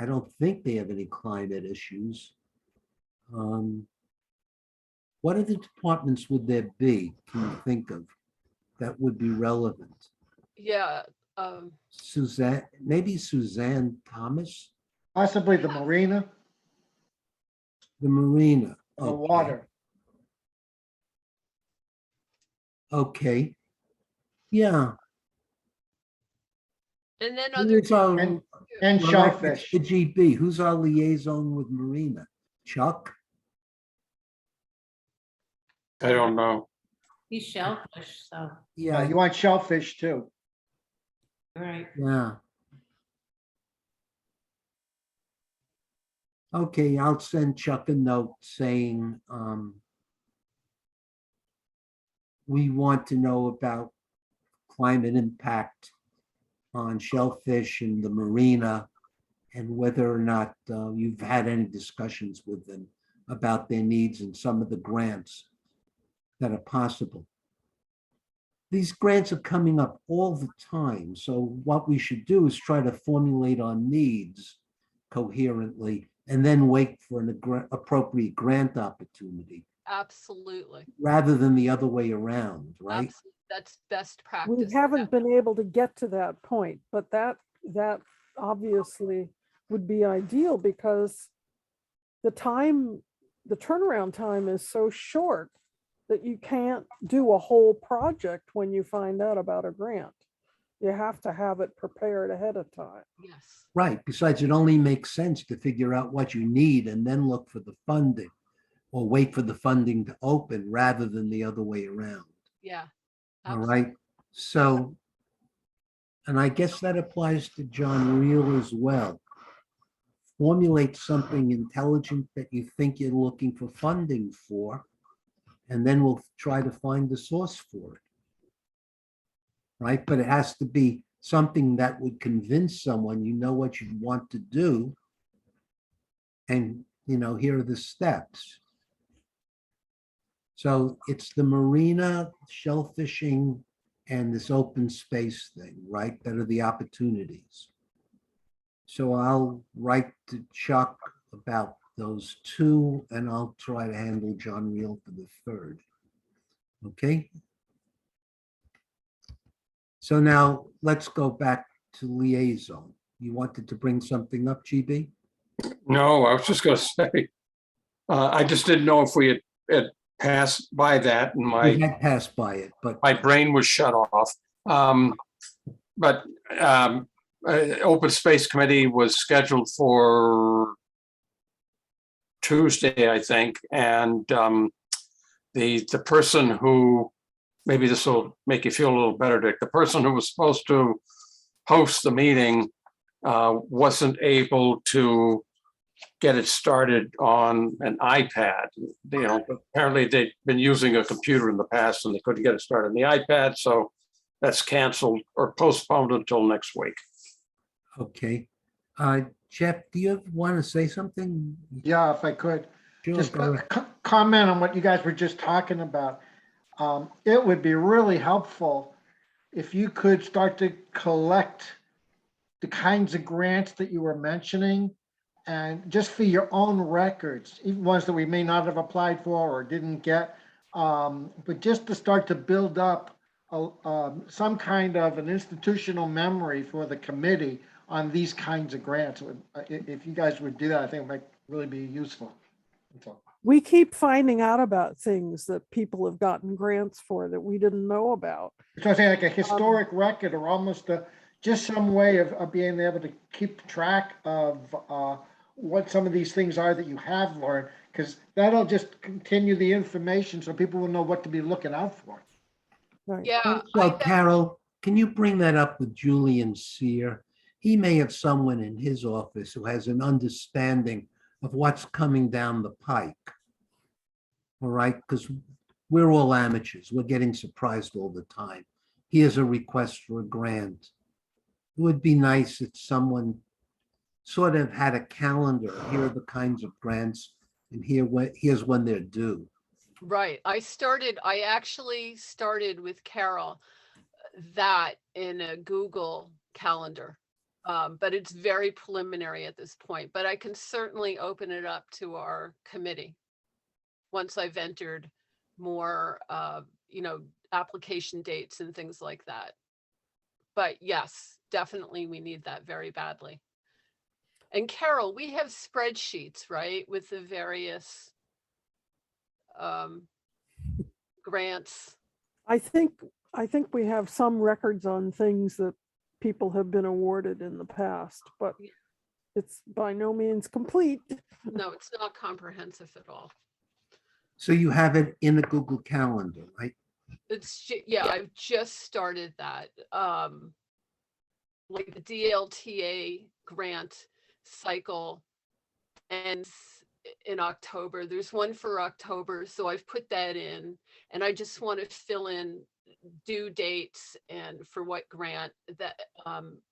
I don't think they have any climate issues. What other departments would there be, can you think of, that would be relevant? Yeah, Maybe Suzanne Thomas, Possibly the marina, the marina. the Okay. water. Okay. Yeah. and then Who other, is our- And well, shellfish. The GB, who's our liaison with marina? Chuck? I don't know. He's shellfish, so, Yeah, Yeah, you want shellfish too. right. yeah. Okay, I'll send Chuck a note saying, we want to know about climate impact on shellfish and the marina, and whether or not you've had any discussions with them about their needs and some of the grants that are possible. These grants are coming up all the time, so what we should do is try to formulate our needs coherently and then wait for an appropriate grant opportunity absolutely. rather than the other way around, right? That's best We practice. haven't been able to get to that point, but that obviously would be ideal because the turnaround time is so short that you can't do a whole project when you find out about a grant. You have to have it prepared ahead of time. Yes, Right. Besides, it only makes sense to figure out what you need and then look for the funding, or wait for the funding to open rather than the other way around. yeah. All absolutely. right. So, and I guess that applies to John Reel as well. Formulate something intelligent that you think you're looking for funding for, and then we'll try to find the source for it. Right? But it has to be something that would convince someone you know what you want to do. And, here are the steps. So it's the marina, shellfishing, and this open space thing, right? That are the opportunities. So I'll write to Chuck about those two, and I'll try to handle John Reel for the third. Okay? So now let's go back to liaison. You wanted to bring something up, GB? No, I was just going to say, I just didn't know if we had passed by that and We had passed by it, but my brain was shut off. But Open Space Committee was scheduled for Tuesday, I think, and the person who, maybe this will make you feel a little better, Dick, the person who was supposed to host the meeting wasn't able to get it started on an iPad. You know, apparently they've been using a computer in the past and they couldn't get it started on the iPad, so that's canceled or postponed until next week. Okay. Jeff, do you want to say something? Yeah, if I could. Sure, Just go ahead. comment on what you guys were just talking about. It would be really helpful if you could start to collect the kinds of grants that you were mentioning, and just for your own records, even ones that we may not have applied for or didn't get, but just to start to build up some kind of an institutional memory for the committee on these kinds of grants. If you guys would do that, I think it might really be useful. That's all. We keep finding out about things that people have gotten grants for that we didn't know about. So I say like a historic record, or almost just some way of being able to keep track of what some of these things are that you have learned, because that'll just continue the information so people will know what to be looking out for. Right. Yeah. So Carol, can you bring that up with Julian Sear? He may have someone in his office who has an understanding of what's coming down the pike. All right, because we're all amateurs. We're getting surprised all the time. Here's a request for a grant. It would be nice if someone sort of had a calendar. Here are the kinds of grants, and here's when they're due. Right. I actually started with Carol that in a Google Calendar. But it's very preliminary at this point, but I can certainly open it up to our committee once I've entered more, application dates and things like that. But yes, definitely we need that very badly. And Carol, we have spreadsheets, right, with the various grants. I think we have some records on things that people have been awarded in the past, but it's by no means complete. No, it's not comprehensive at all. So you have it in a Google Calendar, right? I've just started that. Like the DLTA grant cycle ends in October. There's one for October, so I've put that in, and I just want to fill in due dates and for what grant that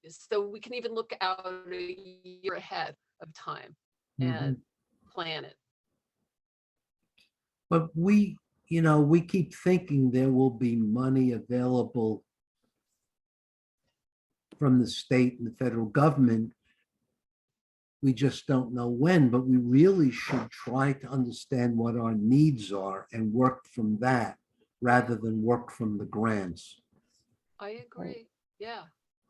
so we can even look out a year ahead of time and plan it. But we keep thinking there will be money available from the state and the federal government. We just don't know when, but we really should try to understand what our needs are and work from that rather than work from the grants. I agree. Yeah.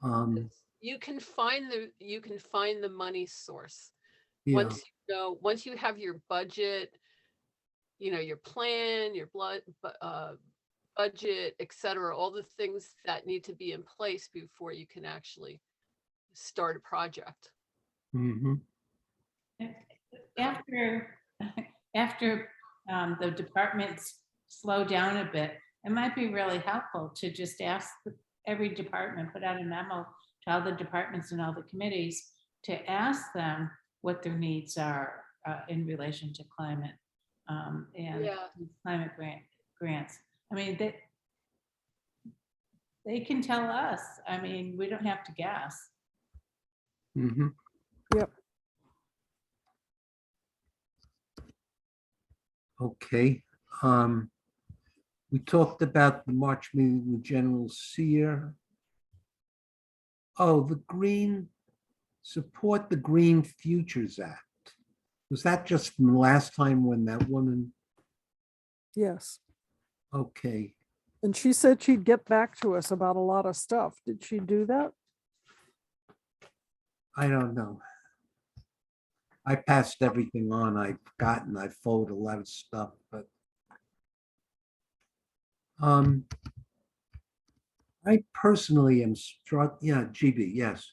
Um, You can find the money source. yeah. Once you have your budget, your plan, your budget, etc., all the things that need to be in place before you can actually start a project. Mm-hmm. After the departments slow down a bit, it might be really helpful to just ask every department, put out a memo to all the departments and all the committees to ask them what their needs are in relation to climate and climate grants. I mean, they can tell us. I mean, we don't have to guess. Mm-hmm. Yep. Okay. We talked about the March meeting with General Sear. Oh, support the Green Futures Act. Was that just from the last time when that woman? Yes. Okay. And she said she'd get back to us about a lot of stuff. Did she do that? I don't know. I passed everything on. I've forgotten. I folded a lot of stuff, but I personally am struck. Yeah, GB, yes.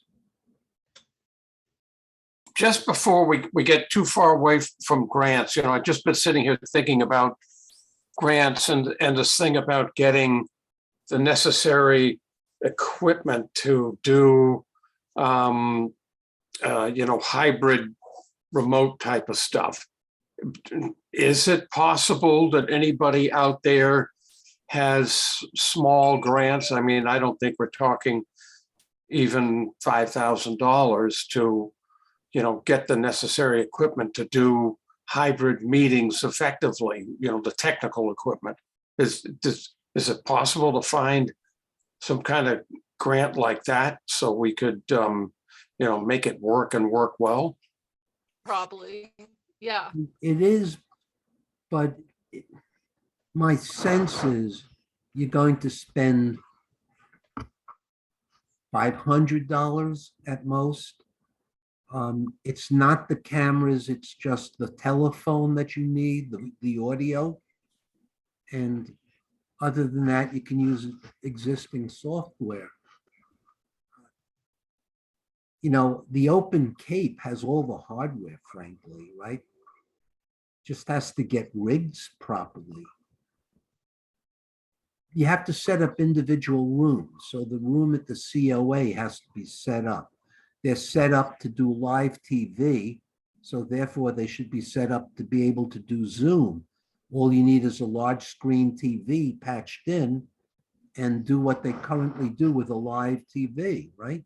Just before we get too far away from grants, I've just been sitting here thinking about grants and this thing about getting the necessary equipment to do, hybrid remote type of stuff. Is it possible that anybody out there has small grants? I mean, I don't think we're talking even $5,000 to, get the necessary equipment to do hybrid meetings effectively, the technical equipment. Is it possible to find some kind of grant like that so we could, make it work and work well? Probably, yeah. It is, but my sense is you're going to spend $500 at most. It's not the cameras, it's just the telephone that you need, the audio. And other than that, you can use existing software. The Open Cape has all the hardware, frankly, right? Just has to get rigged properly. You have to set up individual rooms. So the room at the COA has to be set up. They're set up to do live TV. So therefore they should be set up to be able to do Zoom. All you need is a large screen TV patched in and do what they currently do with a live TV, right?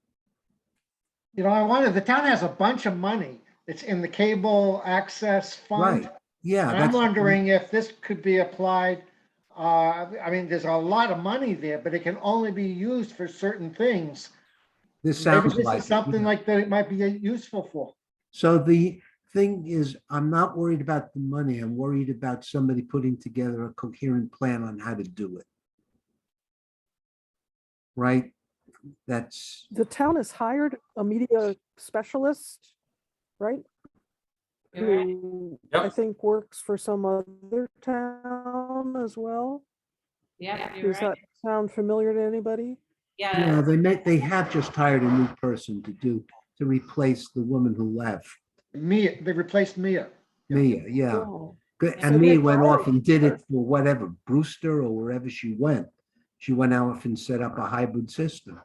The town has a bunch of money. It's in the cable access fund. Right. Yeah. And I'm wondering if this could be applied. There's a lot of money there, but it can only be used for certain things. This Maybe sounds this like is something yeah. like that it might be useful for. So the thing is, I'm not worried about the money. I'm worried about somebody putting together a coherent plan on how to do it. Right? That's The town has hired a media specialist, right? You're right. Who I Yep. think works for some other town as well. Yeah, you're Does right. that sound familiar to anybody? yeah, Yeah, they have just hired a new person to replace the woman who left. Mia, they replaced Mia. Mia, yeah. Oh, Good. Yeah. And Mia So went they off and did it hired for whatever, Brewster or wherever she went. She went out and set up a hybrid system.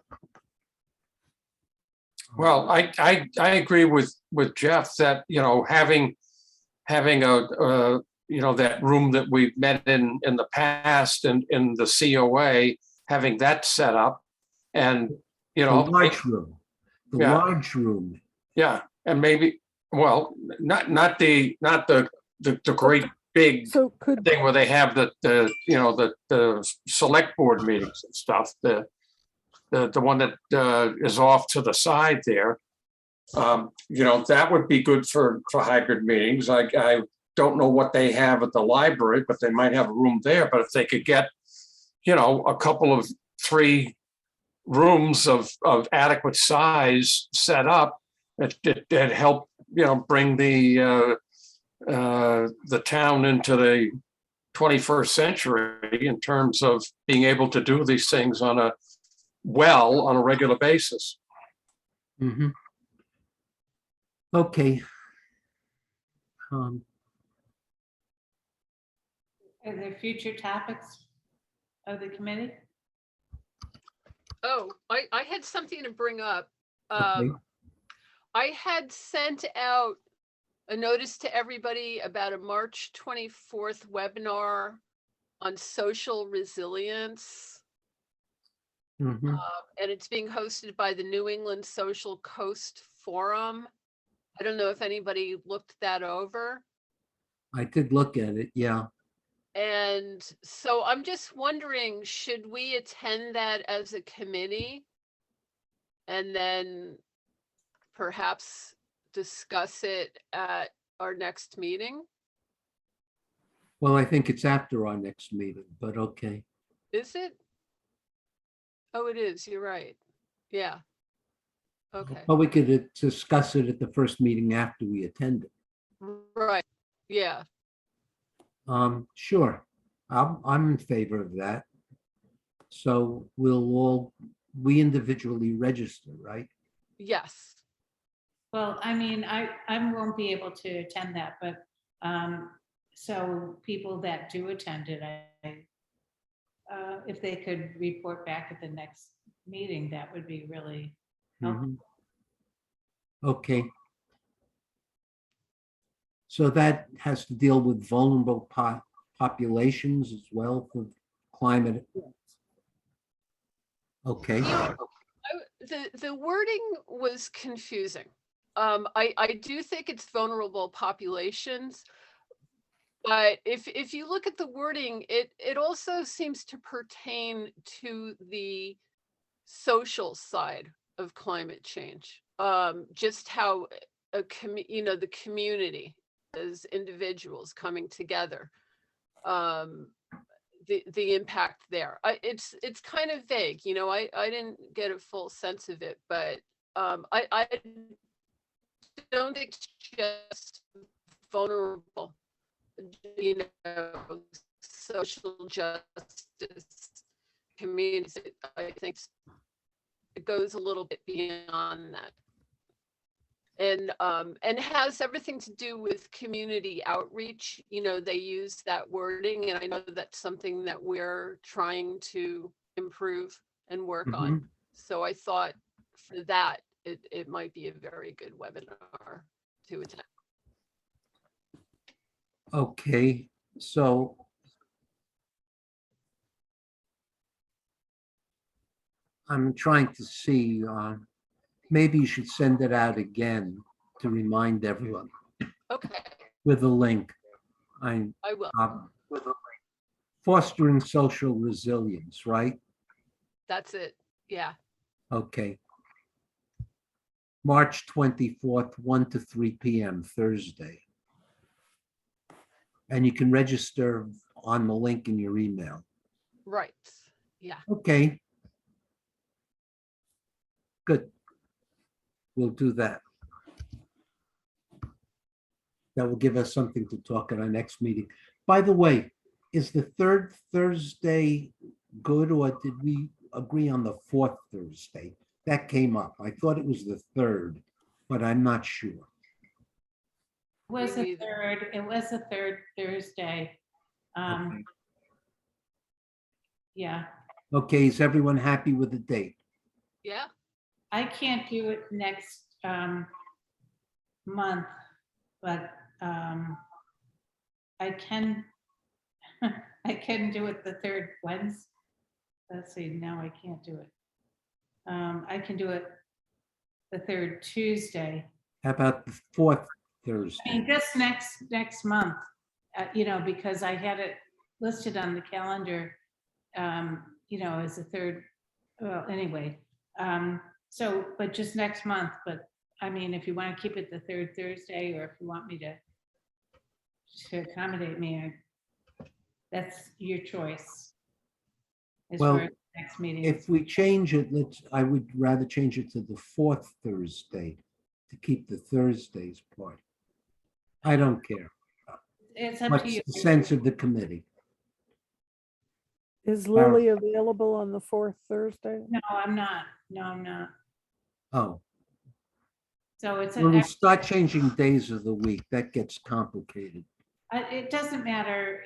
Well, I agree with Jeff that, having a that room that we've met in the past and in the COA, having that set up and, The large room, the Yeah. large room. yeah, and maybe, well, not the great big so could, thing where they have the select board meetings and stuff, the one that is off to the side there. That would be good for hybrid meetings. I don't know what they have at the library, but they might have a room there. But if they could get, a couple of 3 rooms of adequate size set up, it help, bring the town into the 21st century in terms of being able to do these things on a regular basis. Mhm. Okay. are there future topics of the committee? Oh, I had something to bring up. Okay. I had sent out a notice to everybody about a March 24th webinar on social resilience. Mhm. And it's being hosted by the New England Social Coast Forum. I don't know if anybody looked that over. I did look at it, yeah. And so I'm just wondering, should we attend that as a committee? And then perhaps discuss it at our next meeting? Well, I think it's after our next meeting, but okay. Is it? Oh, it is. You're right. Yeah. Okay. But we could discuss it at the first meeting after we attend it. Right. Yeah. Sure. I'm in favor of that. So we individually register, right? Yes. Well, I won't be able to attend that, but so people that do attend it, if they could report back at the next meeting, that would be really helpful. Mhm. Okay. So that has to deal with vulnerable populations as well for climate. Okay, The wording was confusing. I do think it's vulnerable populations. But if you look at the wording, it also seems to pertain to the social side of climate change. Just how the community as individuals coming together, the impact there. It's kind of vague, I didn't get a full sense of it, but I don't think it's just vulnerable, social justice communities. I think it goes a little bit beyond that. And has everything to do with community outreach. They use that wording, and I know that's something that we're trying to improve and work on. So I thought for that, it might be a very good webinar to attend. okay, so I'm trying to see, maybe you should send it out again to remind everyone Okay, with a link. I will. Fostering social resilience, right? That's it. Yeah. Okay. March 24th, 1 to 3 p.m., Thursday. And you can register on the link in your email. Right. Yeah. Okay. Good. We'll do that. That will give us something to talk at our next meeting. By the way, is the third Thursday good, or did we agree on the fourth Thursday? That came up. I thought it was the third, but I'm not sure. It was a third Thursday. Okay. Yeah, Okay, is everyone happy with the date? Yeah. I can't do it next month, but I can I can do it the third Wednesday. Let's see, now I can't do it. I can do it the third Tuesday. How about the fourth I Thursday? mean, just next month, because I had it listed on the calendar, as the third, well, anyway. So, but just next month, but I mean, if you want to keep it the third Thursday, or if you want me to accommodate me, that's your choice. As Well, far as next meeting. If we change it, I would rather change it to the fourth Thursday to keep the Thursdays part. I don't care. It's up What's to you. the sense of the committee? Is Lily available on the fourth Thursday? No, I'm not. No, I'm not. Oh, So it's when we an, start changing days of the week, that gets complicated. it doesn't matter,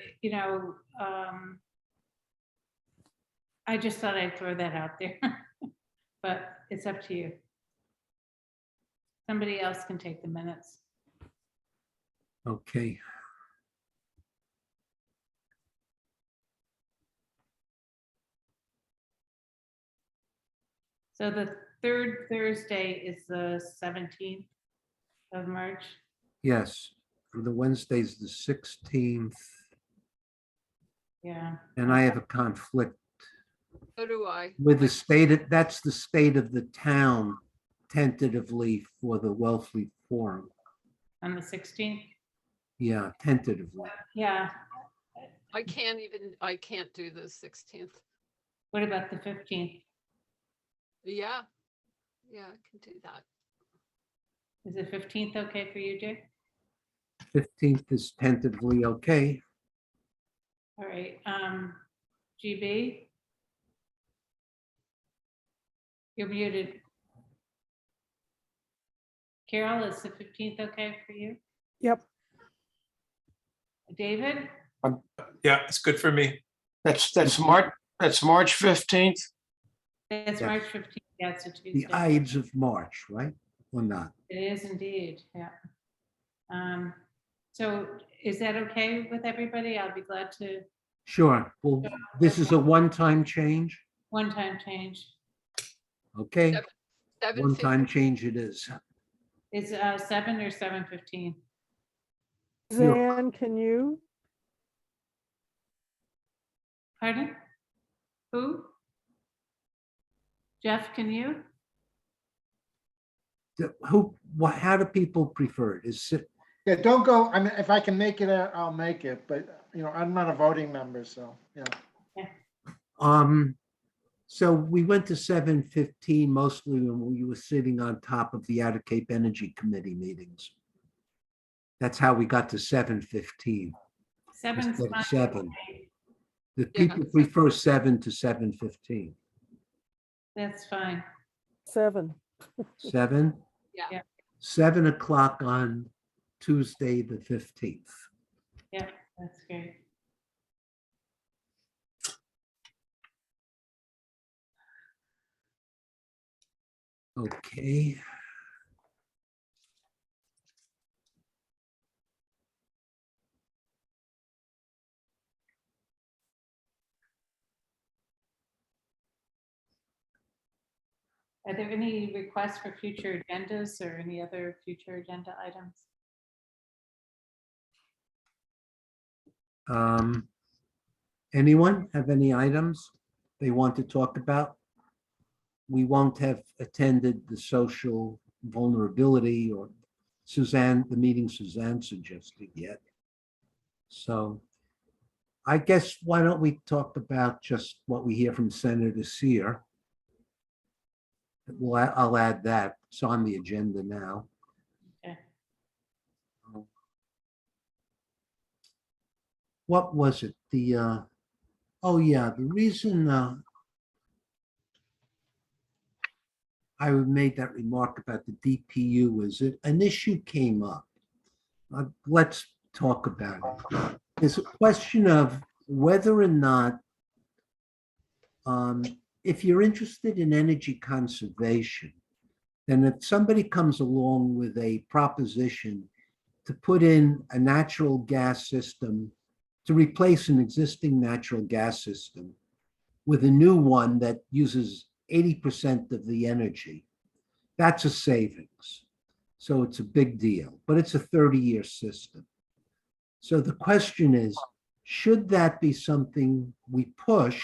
I just thought I'd throw that out there, but it's up to you. Somebody else can take the minutes. Okay. So the third Thursday is the 17th of March. Yes, for the Wednesday's the 16th, Yeah. and I have a conflict So do I. with the state. That's the state of the town tentatively for the Wellfleet Forum. On the 16th. Yeah, tentatively. Yeah. I can't do the 16th. What about the 15th? Yeah. Yeah, I can do that. Is the 15th okay for you, Jay? 15th is tentatively okay. All right, GB? You're muted. Carol, is the 15th okay for you? Yep. David? Yeah, it's good for me. That's March 15th. That's Yes. March 15th, that's a The Tuesday. Ides of March, right? Or not? It is indeed, yeah. So is that okay with everybody? I'll be glad to, Sure. Well, this is a one-time change. one-time change. Okay, Seven- 7:50. one-time change it is. Is 7 or 7:15? Suzanne, can you? Pardon? Who? Jeff, can you? How do people prefer it? Is it, Yeah, don't go, I mean, if I can make it, I'll make it, but, you know, I'm not a voting member, so, yeah. so we went to 7:15 mostly when we were sitting on top of the Outer Cape Energy Committee meetings. That's how we got to 7:15. 7's Instead of fine. 7. The Yeah. people prefer 7 to 7:15. That's fine. 7. 7? Yeah. 7 o'clock on Tuesday, the 15th. Yeah, that's great. Okay. Are there any requests for future agendas or any other future agenda items? Anyone have any items they want to talk about? We won't have attended the social vulnerability or the meeting Suzanne suggested yet. So I guess why don't we talk about just what we hear from Senator Seer? I'll add that. It's on the agenda now. Okay. What was it? Oh yeah, the reason I made that remark about the DPU is that an issue came up. Let's talk about it. There's a question of whether or not, if you're interested in energy conservation, then if somebody comes along with a proposition to put in a natural gas system to replace an existing natural gas system with a new one that uses 80% of the energy, that's a savings. So it's a big deal, but it's a 30-year system. So the question is, should that be something we push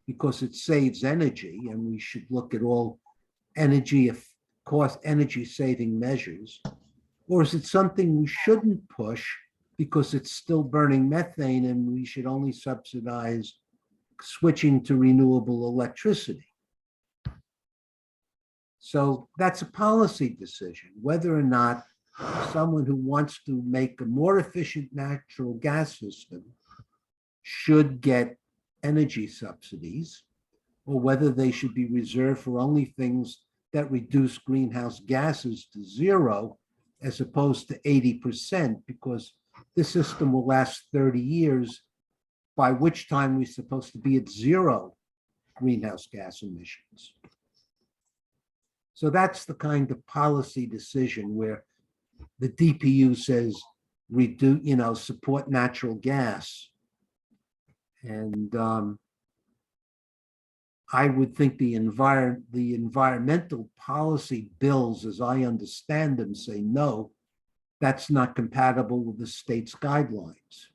because it saves energy, and we should look at all energy saving measures, or is it something we shouldn't push because it's still burning methane and we should only subsidize switching to renewable electricity? So that's a policy decision, whether or not someone who wants to make a more efficient natural gas system should get energy subsidies, or whether they should be reserved for only things that reduce greenhouse gases to 0 as opposed to 80%, because this system will last 30 years, by which time we're supposed to be at 0 greenhouse gas emissions. So that's the kind of policy decision where the DPU says support natural gas. And I would think the environmental policy bills, as I understand them, say no, that's not compatible with the state's guidelines.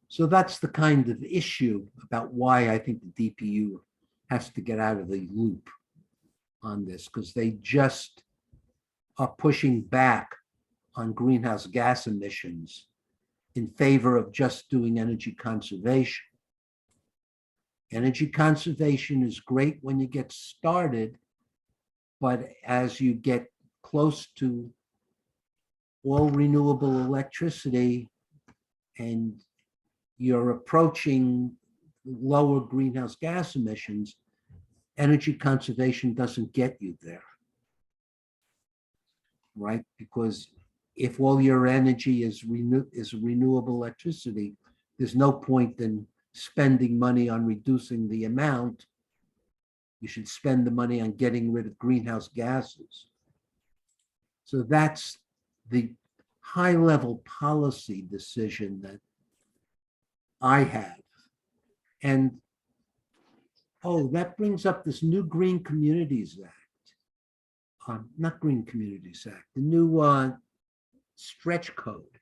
So that's the kind of issue about why I think the DPU has to get out of the loop on this, because they just are pushing back on greenhouse gas emissions in favor of just doing energy conservation. Energy conservation is great when you get started, but as you get close to all renewable electricity and you're approaching lower greenhouse gas emissions, energy conservation doesn't get you there, right? Because if all your energy is renewable electricity, there's no point in spending money on reducing the amount. You should spend the money on getting rid of greenhouse gases. So that's the high-level policy decision that I have. And, oh, that brings up this new Green Communities Act. Not Green Communities Act, the new stretch code.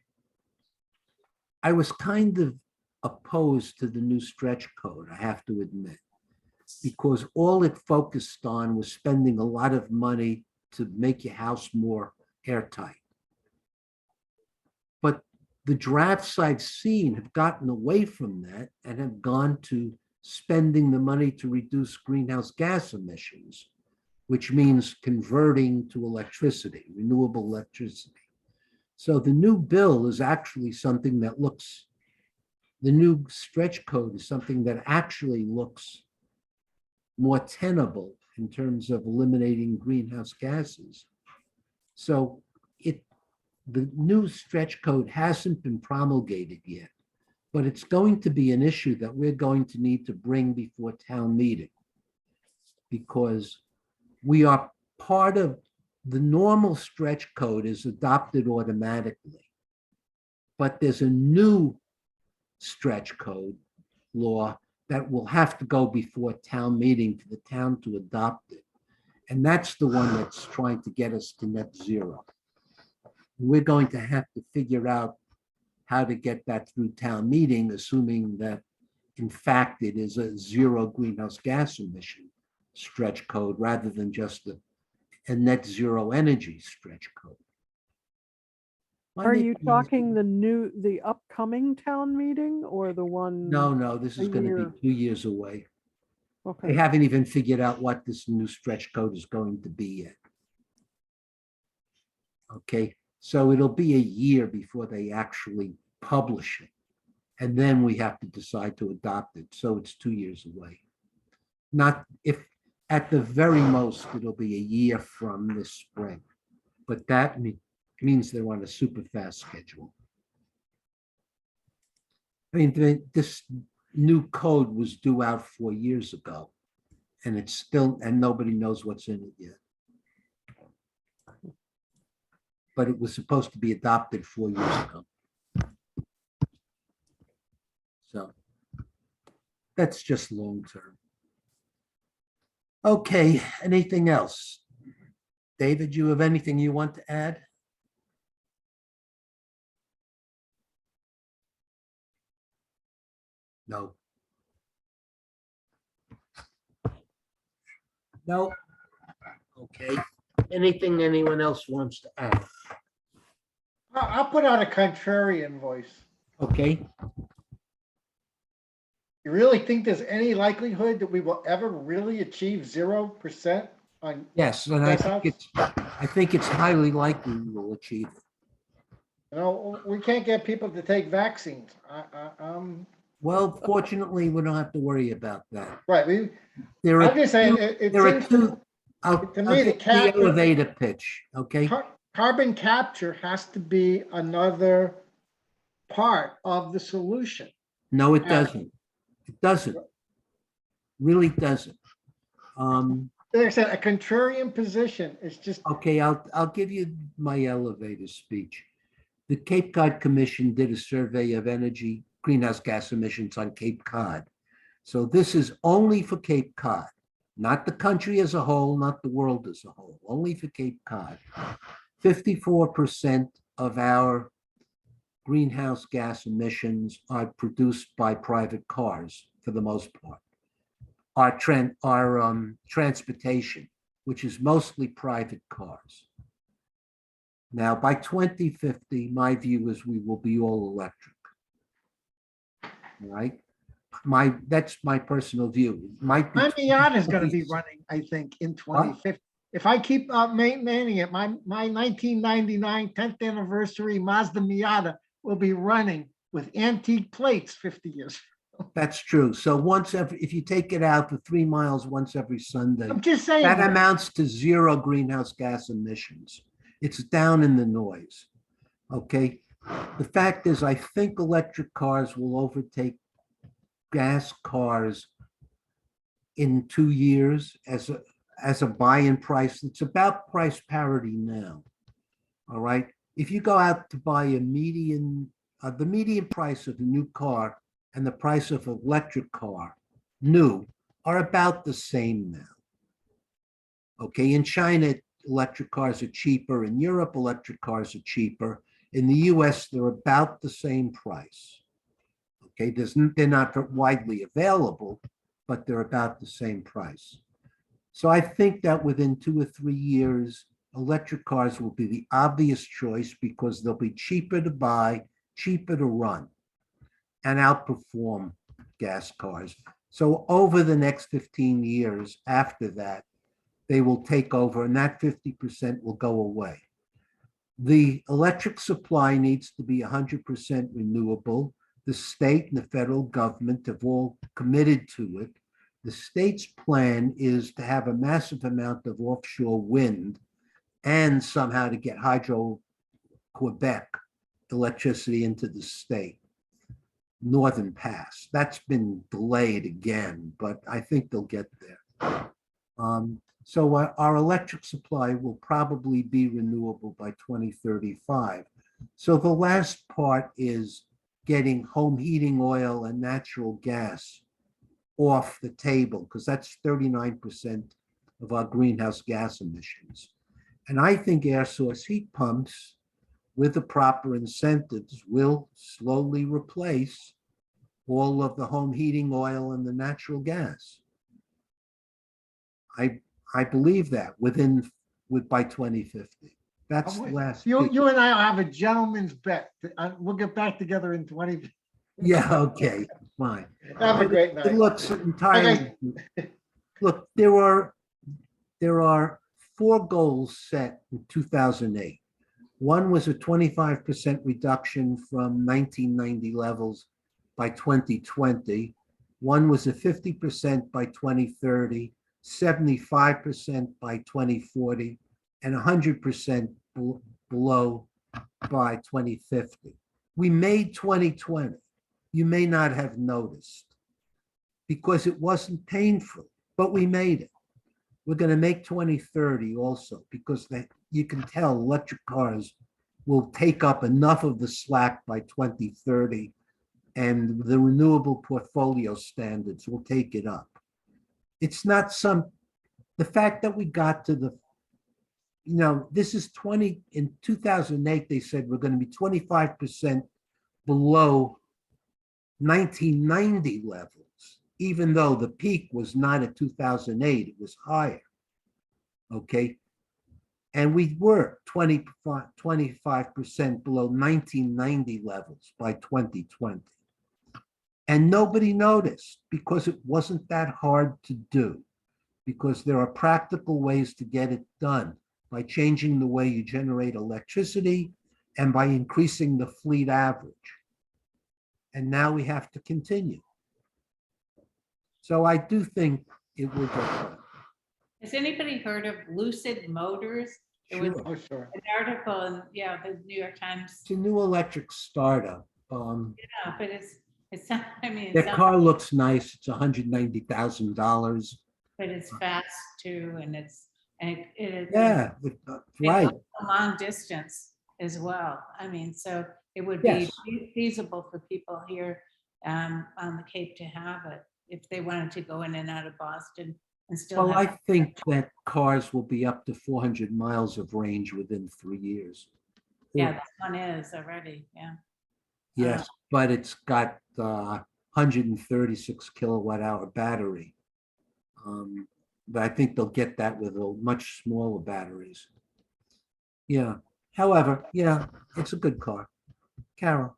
I was kind of opposed to the new stretch code, I have to admit, because all it focused on was spending a lot of money to make your house more airtight. But the drafts I've seen have gotten away from that and have gone to spending the money to reduce greenhouse gas emissions, which means converting to electricity, renewable electricity. So the new bill is actually something that looks, the new stretch code is something that actually looks more tenable in terms of eliminating greenhouse gases. So the new stretch code hasn't been promulgated yet, but it's going to be an issue that we're going to need to bring before town meeting, because we are part of the normal stretch code is adopted automatically, but there's a new stretch code law that will have to go before town meeting for the town to adopt it. And that's the one that's trying to get us to net zero. We're going to have to figure out how to get that through town meeting, assuming that in fact it is a zero greenhouse gas emission stretch code rather than just a net zero energy stretch code. Are you talking the upcoming town meeting or the one? No, this is a going to year? be 2 years away. They Okay, haven't even figured out what this new stretch code is going to be yet. Okay, so it'll be a year before they actually publish it. And then we have to decide to adopt it. So it's 2 years away. Not if, at the very most, it'll be a year from this spring. But that means they're on a super fast schedule. I mean, this new code was due out 4 years ago. And it's still, and nobody knows what's in it yet. But it was supposed to be adopted 4 years ago. So that's just long term. Okay, anything else? David, you have anything you want to add? No. No? Okay. Anything anyone else wants to add? I'll put out a contrarian voice. Okay, You really think there's any likelihood that we will ever really achieve 0% on? yes, and That's how- I think it's highly likely we will achieve it. You know, we can't get people to take vaccines. Well, fortunately, we don't have to worry about that. Right, There I'm are just saying, two, it there are seems two, I'll to me, the give you the elevator pitch, okay? carbon capture has to be another part of the solution. No, it doesn't. It doesn't. Really doesn't. Like I said, a contrarian position is just, Okay, I'll give you my elevator speech. The Cape Cod Commission did a survey of energy greenhouse gas emissions on Cape Cod. So this is only for Cape Cod, not the country as a whole, not the world as a whole, only for Cape Cod. 54% of our greenhouse gas emissions are produced by private cars for the most part. Our transportation, which is mostly private cars. Now, by 2050, my view is we will be all electric. All right? That's my personal view. It might be my Miata is gonna be running, I think, in 2050. If I keep maintaining it, my 1999 10th anniversary Mazda Miata will be running with antique plates 50 years. That's true. So if you take it out for 3 miles once every Sunday, I'm just saying. that amounts to 0 greenhouse gas emissions. It's down in the noise. Okay. The fact is, I think electric cars will overtake gas cars in 2 years as a buy-in price. It's about price parity now. All right. If you go out to buy the median price of a new car and the price of an electric car, new, are about the same now. Okay, in China, electric cars are cheaper. In Europe, electric cars are cheaper. In the US, they're about the same price. Okay, they're not widely available, but they're about the same price. So I think that within 2 or 3 years, electric cars will be the obvious choice because they'll be cheaper to buy, cheaper to run, and outperform gas cars. So over the next 15 years after that, they will take over and that 50% will go away. The electric supply needs to be 100% renewable. The state and the federal government have all committed to it. The state's plan is to have a massive amount of offshore wind and somehow to get Hydro-Quebec electricity into the state. Northern Pass. That's been delayed again, but I think they'll get there. So our electric supply will probably be renewable by 2035. So the last part is getting home heating oil and natural gas off the table, because that's 39% of our greenhouse gas emissions. And I think air source heat pumps, with the proper incentives, will slowly replace all of the home heating oil and the natural gas. I believe that by 2050. That's the last. You and I will have a gentleman's bet. We'll get back together in 20. Yeah, okay, fine. Have a great It night. looks entirely. Look, there are 4 goals set in 2008. One was a 25% reduction from 1990 levels by 2020. One was a 50% by 2030, 75% by 2040, and 100% below by 2050. We made 2020. You may not have noticed because it wasn't painful, but we made it. We're going to make 2030 also because you can tell electric cars will take up enough of the slack by 2030 and the renewable portfolio standards will take it up. It's not the fact that we got to this is in 2008, they said we're going to be 25% below 1990 levels, even though the peak was not at 2008, it was higher. Okay. And we were 25% below 1990 levels by 2020. And nobody noticed because it wasn't that hard to do, because there are practical ways to get it done by changing the way you generate electricity and by increasing the fleet average. And now we have to continue. So I do think it will get done. Has anybody heard of Lucid Motors? There was Sure. Oh, sure. an article in, the New York Times. It's a new electric startup. Yeah, but it's not, Their car looks nice. It's $190,000. but it's fast too, and it Yeah, right. a long distance as well. So it would Yes. be feasible for people here on the Cape to have it if they wanted to go in and out of Boston and still Well, I have. think that cars will be up to 400 miles of range within 3 years. Yeah, this one is already, yeah. Yes, but it's got 136 kilowatt hour battery. But I think they'll get that with much smaller batteries. Yeah. However, yeah, it's a good car. Carol.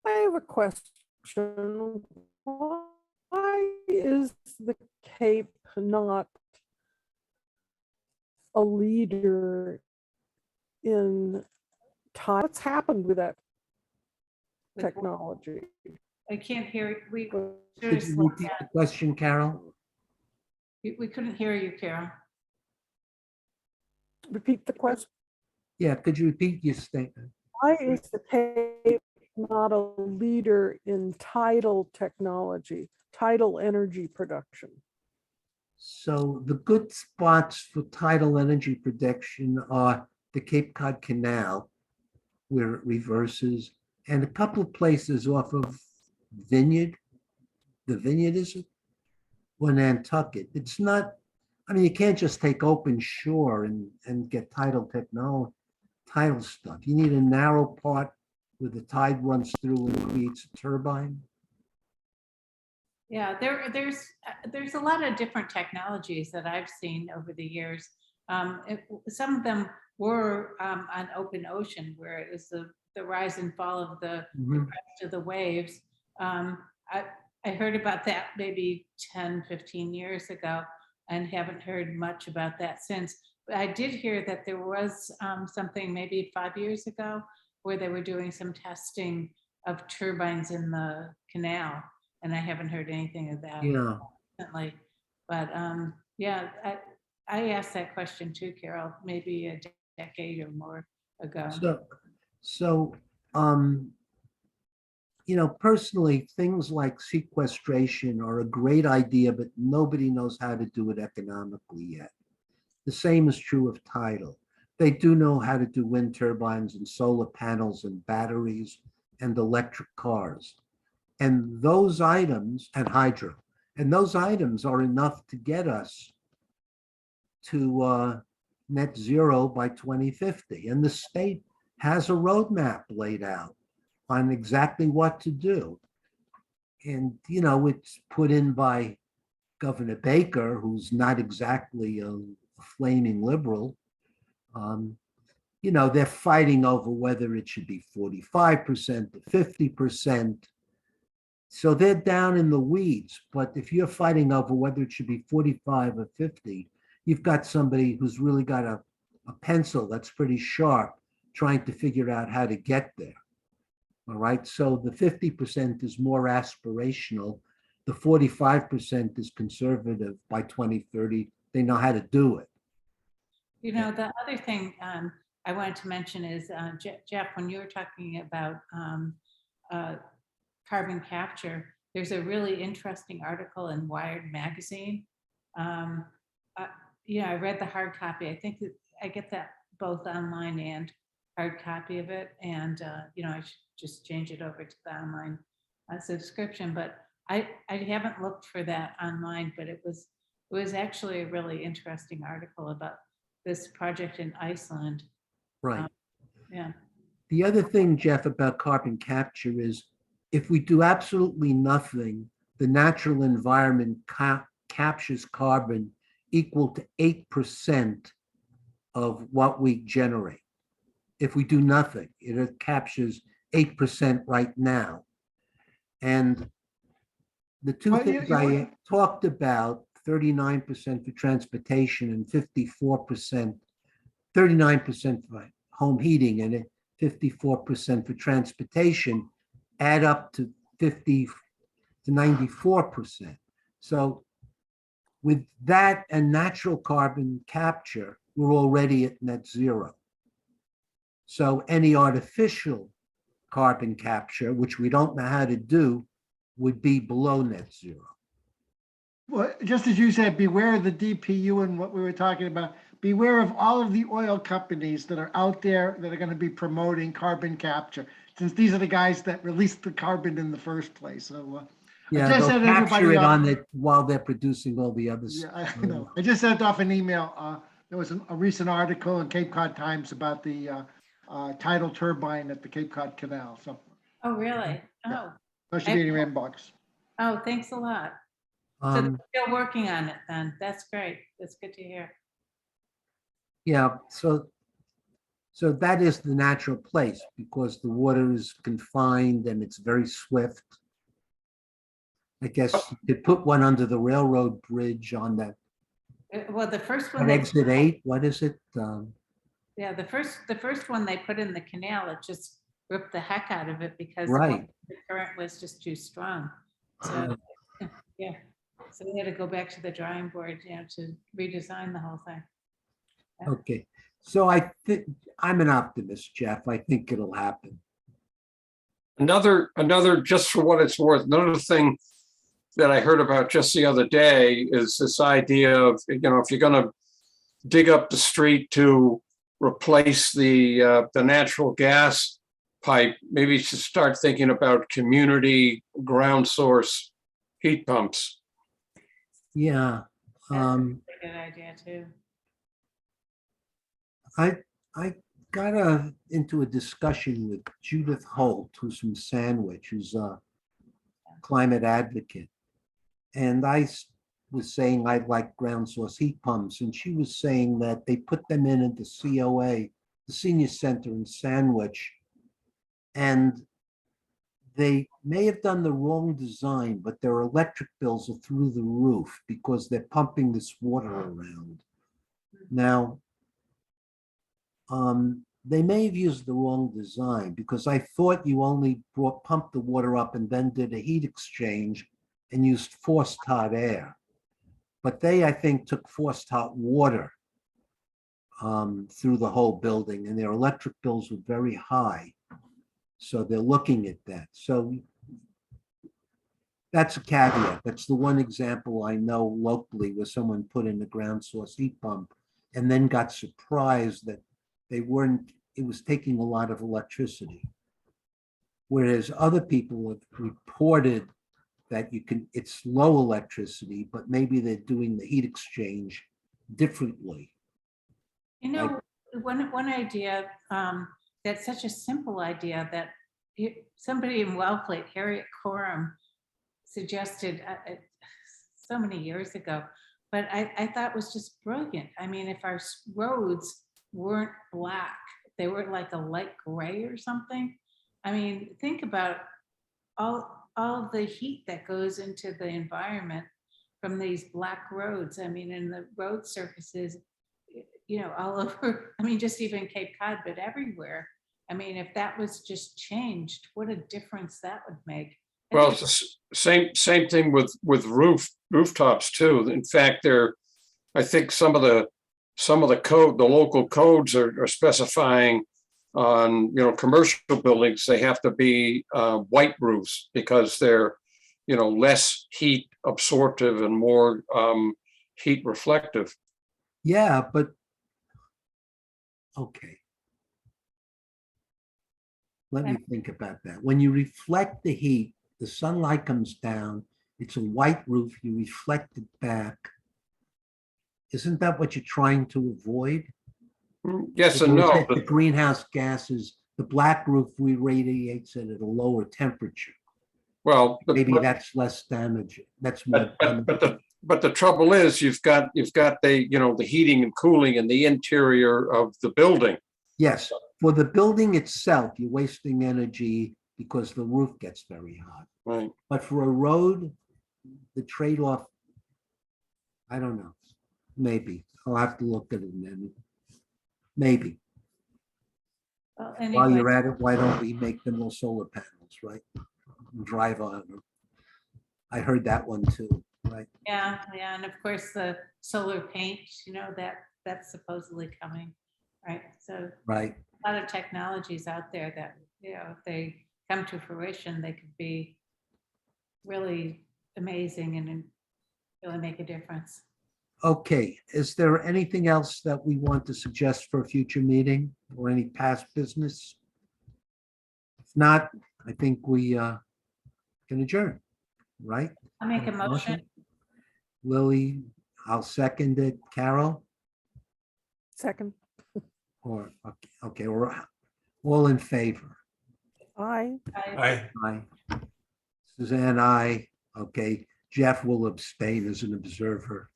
I have a question. Why is the Cape not a leader in time? What's happened with that technology? I can't hear, we Could seriously, you repeat the question, Carol? we couldn't hear you, Carol. Repeat the question. Yeah, could you repeat your statement? Why is the Cape not a leader in tidal technology, tidal energy production? So the good spots for tidal energy production are the Cape Cod Canal where it reverses, and a couple of places off of Vineyard. The Vineyard is it? Or Nantucket. It's not, I mean, you can't just take open shore and get tidal stuff. You need a narrow part where the tide runs through and creates a turbine. Yeah, there's a lot of different technologies that I've seen over the years. Some of them were on open ocean where it was the rise and fall of the Mhm. crest of the waves. I heard about that maybe 10, 15 years ago and haven't heard much about that since. But I did hear that there was something maybe 5 years ago where they were doing some testing of turbines in the canal, and I haven't heard anything of that Yeah. recently. But yeah, I asked that question too, Carol, maybe a decade or more ago. So, you know, personally, things like sequestration are a great idea, but nobody knows how to do it economically yet. The same is true of tidal. They do know how to do wind turbines and solar panels and batteries and electric cars. And those items, and hydro, and those items are enough to get us to net zero by 2050. And the state has a roadmap laid out on exactly what to do. And, you know, it's put in by Governor Baker, who's not exactly a flaming liberal. You know, they're fighting over whether it should be 45% to 50%. So they're down in the weeds. But if you're fighting over whether it should be 45 or 50, you've got somebody who's really got a pencil that's pretty sharp trying to figure out how to get there. All right. So the 50% is more aspirational. The 45% is conservative. By 2030, they know how to do it. You know, the other thing I wanted to mention is, Jeff, when you were talking about carbon capture, there's a really interesting article in Wired magazine. Yeah, I read the hard copy. I think that I get that both online and hard copy of it. And, you know, I should just change it over to the online subscription, but I haven't looked for that online, but it was actually a really interesting article about this project in Iceland. Right. Yeah. The other thing, Jeff, about carbon capture is if we do absolutely nothing, the natural environment captures carbon equal to 8% of what we generate. If we do nothing, it captures 8% right now. And the two Well, things I talked about, 39% for transportation and 54%, 39% for home heating and 54% for transportation, add up to 50 to 94%. So with that and natural carbon capture, we're already at net zero. So any artificial carbon capture, which we don't know how to do, would be below net zero. Well, just as you said, beware of the DPU and what we were talking about. Beware of all of the oil companies that are out there that are going to be promoting carbon capture, since these are the guys that released the carbon in the first place. So Yeah, just they'll said capture everybody it off- on it while they're producing all the other yeah, stuff. I know. I just sent off an email. There was a recent article in Cape Cod Times about the tidal turbine at the Cape Cod Canal. So Oh, really? Yeah. Oh, that should be in your inbox. oh, thanks a lot. So they're Um, still working on it then. That's great. That's good to hear. yeah, so that is the natural place because the water is confined and it's very swift. I guess you could put one under the railroad bridge on that Well, the first one, on exit 8. What is it? yeah, the first one they put in the canal, it just ripped the heck out of it because Right. the current was just too strong. So, yeah, so we had to go back to the drawing board, you know, to redesign the whole thing. Okay, so I think I'm an optimist, Jeff. I think it'll happen. Another, just for what it's worth, another thing that I heard about just the other day is this idea of, you know, if you're going to dig up the street to replace the natural gas pipe, maybe you should start thinking about community ground source heat pumps. Yeah. That's a good idea too. I got into a discussion with Judith Holt, who's from Sandwich, who's a climate advocate. And was saying I'd like ground source heat pumps. And she was saying that they put them in at the COA, the senior center in Sandwich. And they may have done the wrong design, but their electric bills are through the roof because they're pumping this water around. Now, they may have used the wrong design because I thought you only pumped the water up and then did a heat exchange and used forced hot air. But they, I think, took forced hot water through the whole building, and their electric bills were very high. So they're looking at that. So that's a caveat. That's the one example I know locally where someone put in a ground source heat pump and then got surprised that it was taking a lot of electricity. Whereas other people have reported that it's low electricity, but maybe they're doing the heat exchange differently. You know, one idea, that's such a simple idea that somebody in Wellfleet, Harriet Coram, suggested so many years ago, but I thought was just brilliant. I mean, if our roads weren't black, they were like a light gray or something. I mean, think about all of the heat that goes into the environment from these black roads. I mean, and the road surfaces, you know, all over, I mean, just even Cape Cod, but everywhere. I mean, if that was just changed, what a difference that would make. Well, it's the same thing with rooftops too. In fact, I think some of the code, the local codes are specifying on, commercial buildings, they have to be white roofs because they're, less heat absorptive and more heat reflective. Yeah, but okay. Let me think about that. When you reflect the heat, the sunlight comes down, it's a white roof, you reflect it back. Isn't that what you're trying to avoid? Yes and no. The greenhouse gases, the black roof re-radiates it at a lower temperature. Well, Maybe that's less damage. That's more but the trouble is you've got the heating and cooling in the interior of the building. Yes, for the building itself, you're wasting energy because the roof gets very hot. Right. But for a road, the trade-off, I don't know. Maybe. I'll have to look at it then. Maybe. Well, While anyway, you're at it, why don't we make them all solar panels, right? And drive on them. I heard that one too, right? yeah, and of course the solar paint, that's supposedly coming, right? So Right. a lot of technologies out there that, if they come to fruition, they could be really amazing and really make a difference. Okay, is there anything else that we want to suggest for a future meeting or any past business? If not, I think we can adjourn, right? I'll make a motion. Lily, I'll second it. Carol? Second. Or, okay, or all in favor? Aye. Aye. Aye. Suzanne, aye. Okay, Jeff will abstain as an observer.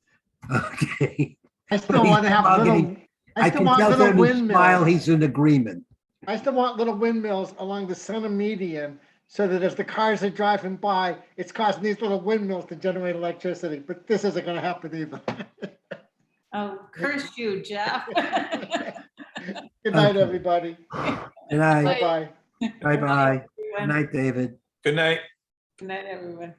Okay. I still want to have little, I I still can want tell little from his smile, windmills. he's in agreement. I still want little windmills along the center median so that as the cars are driving by, it's causing these little windmills to generate electricity, but this isn't gonna happen either. Oh, curse you, Jeff. Good night, Okay. everybody. Good night. Bye-bye. Bye-bye. Good Everyone. night, David. Good night. Good night, everyone.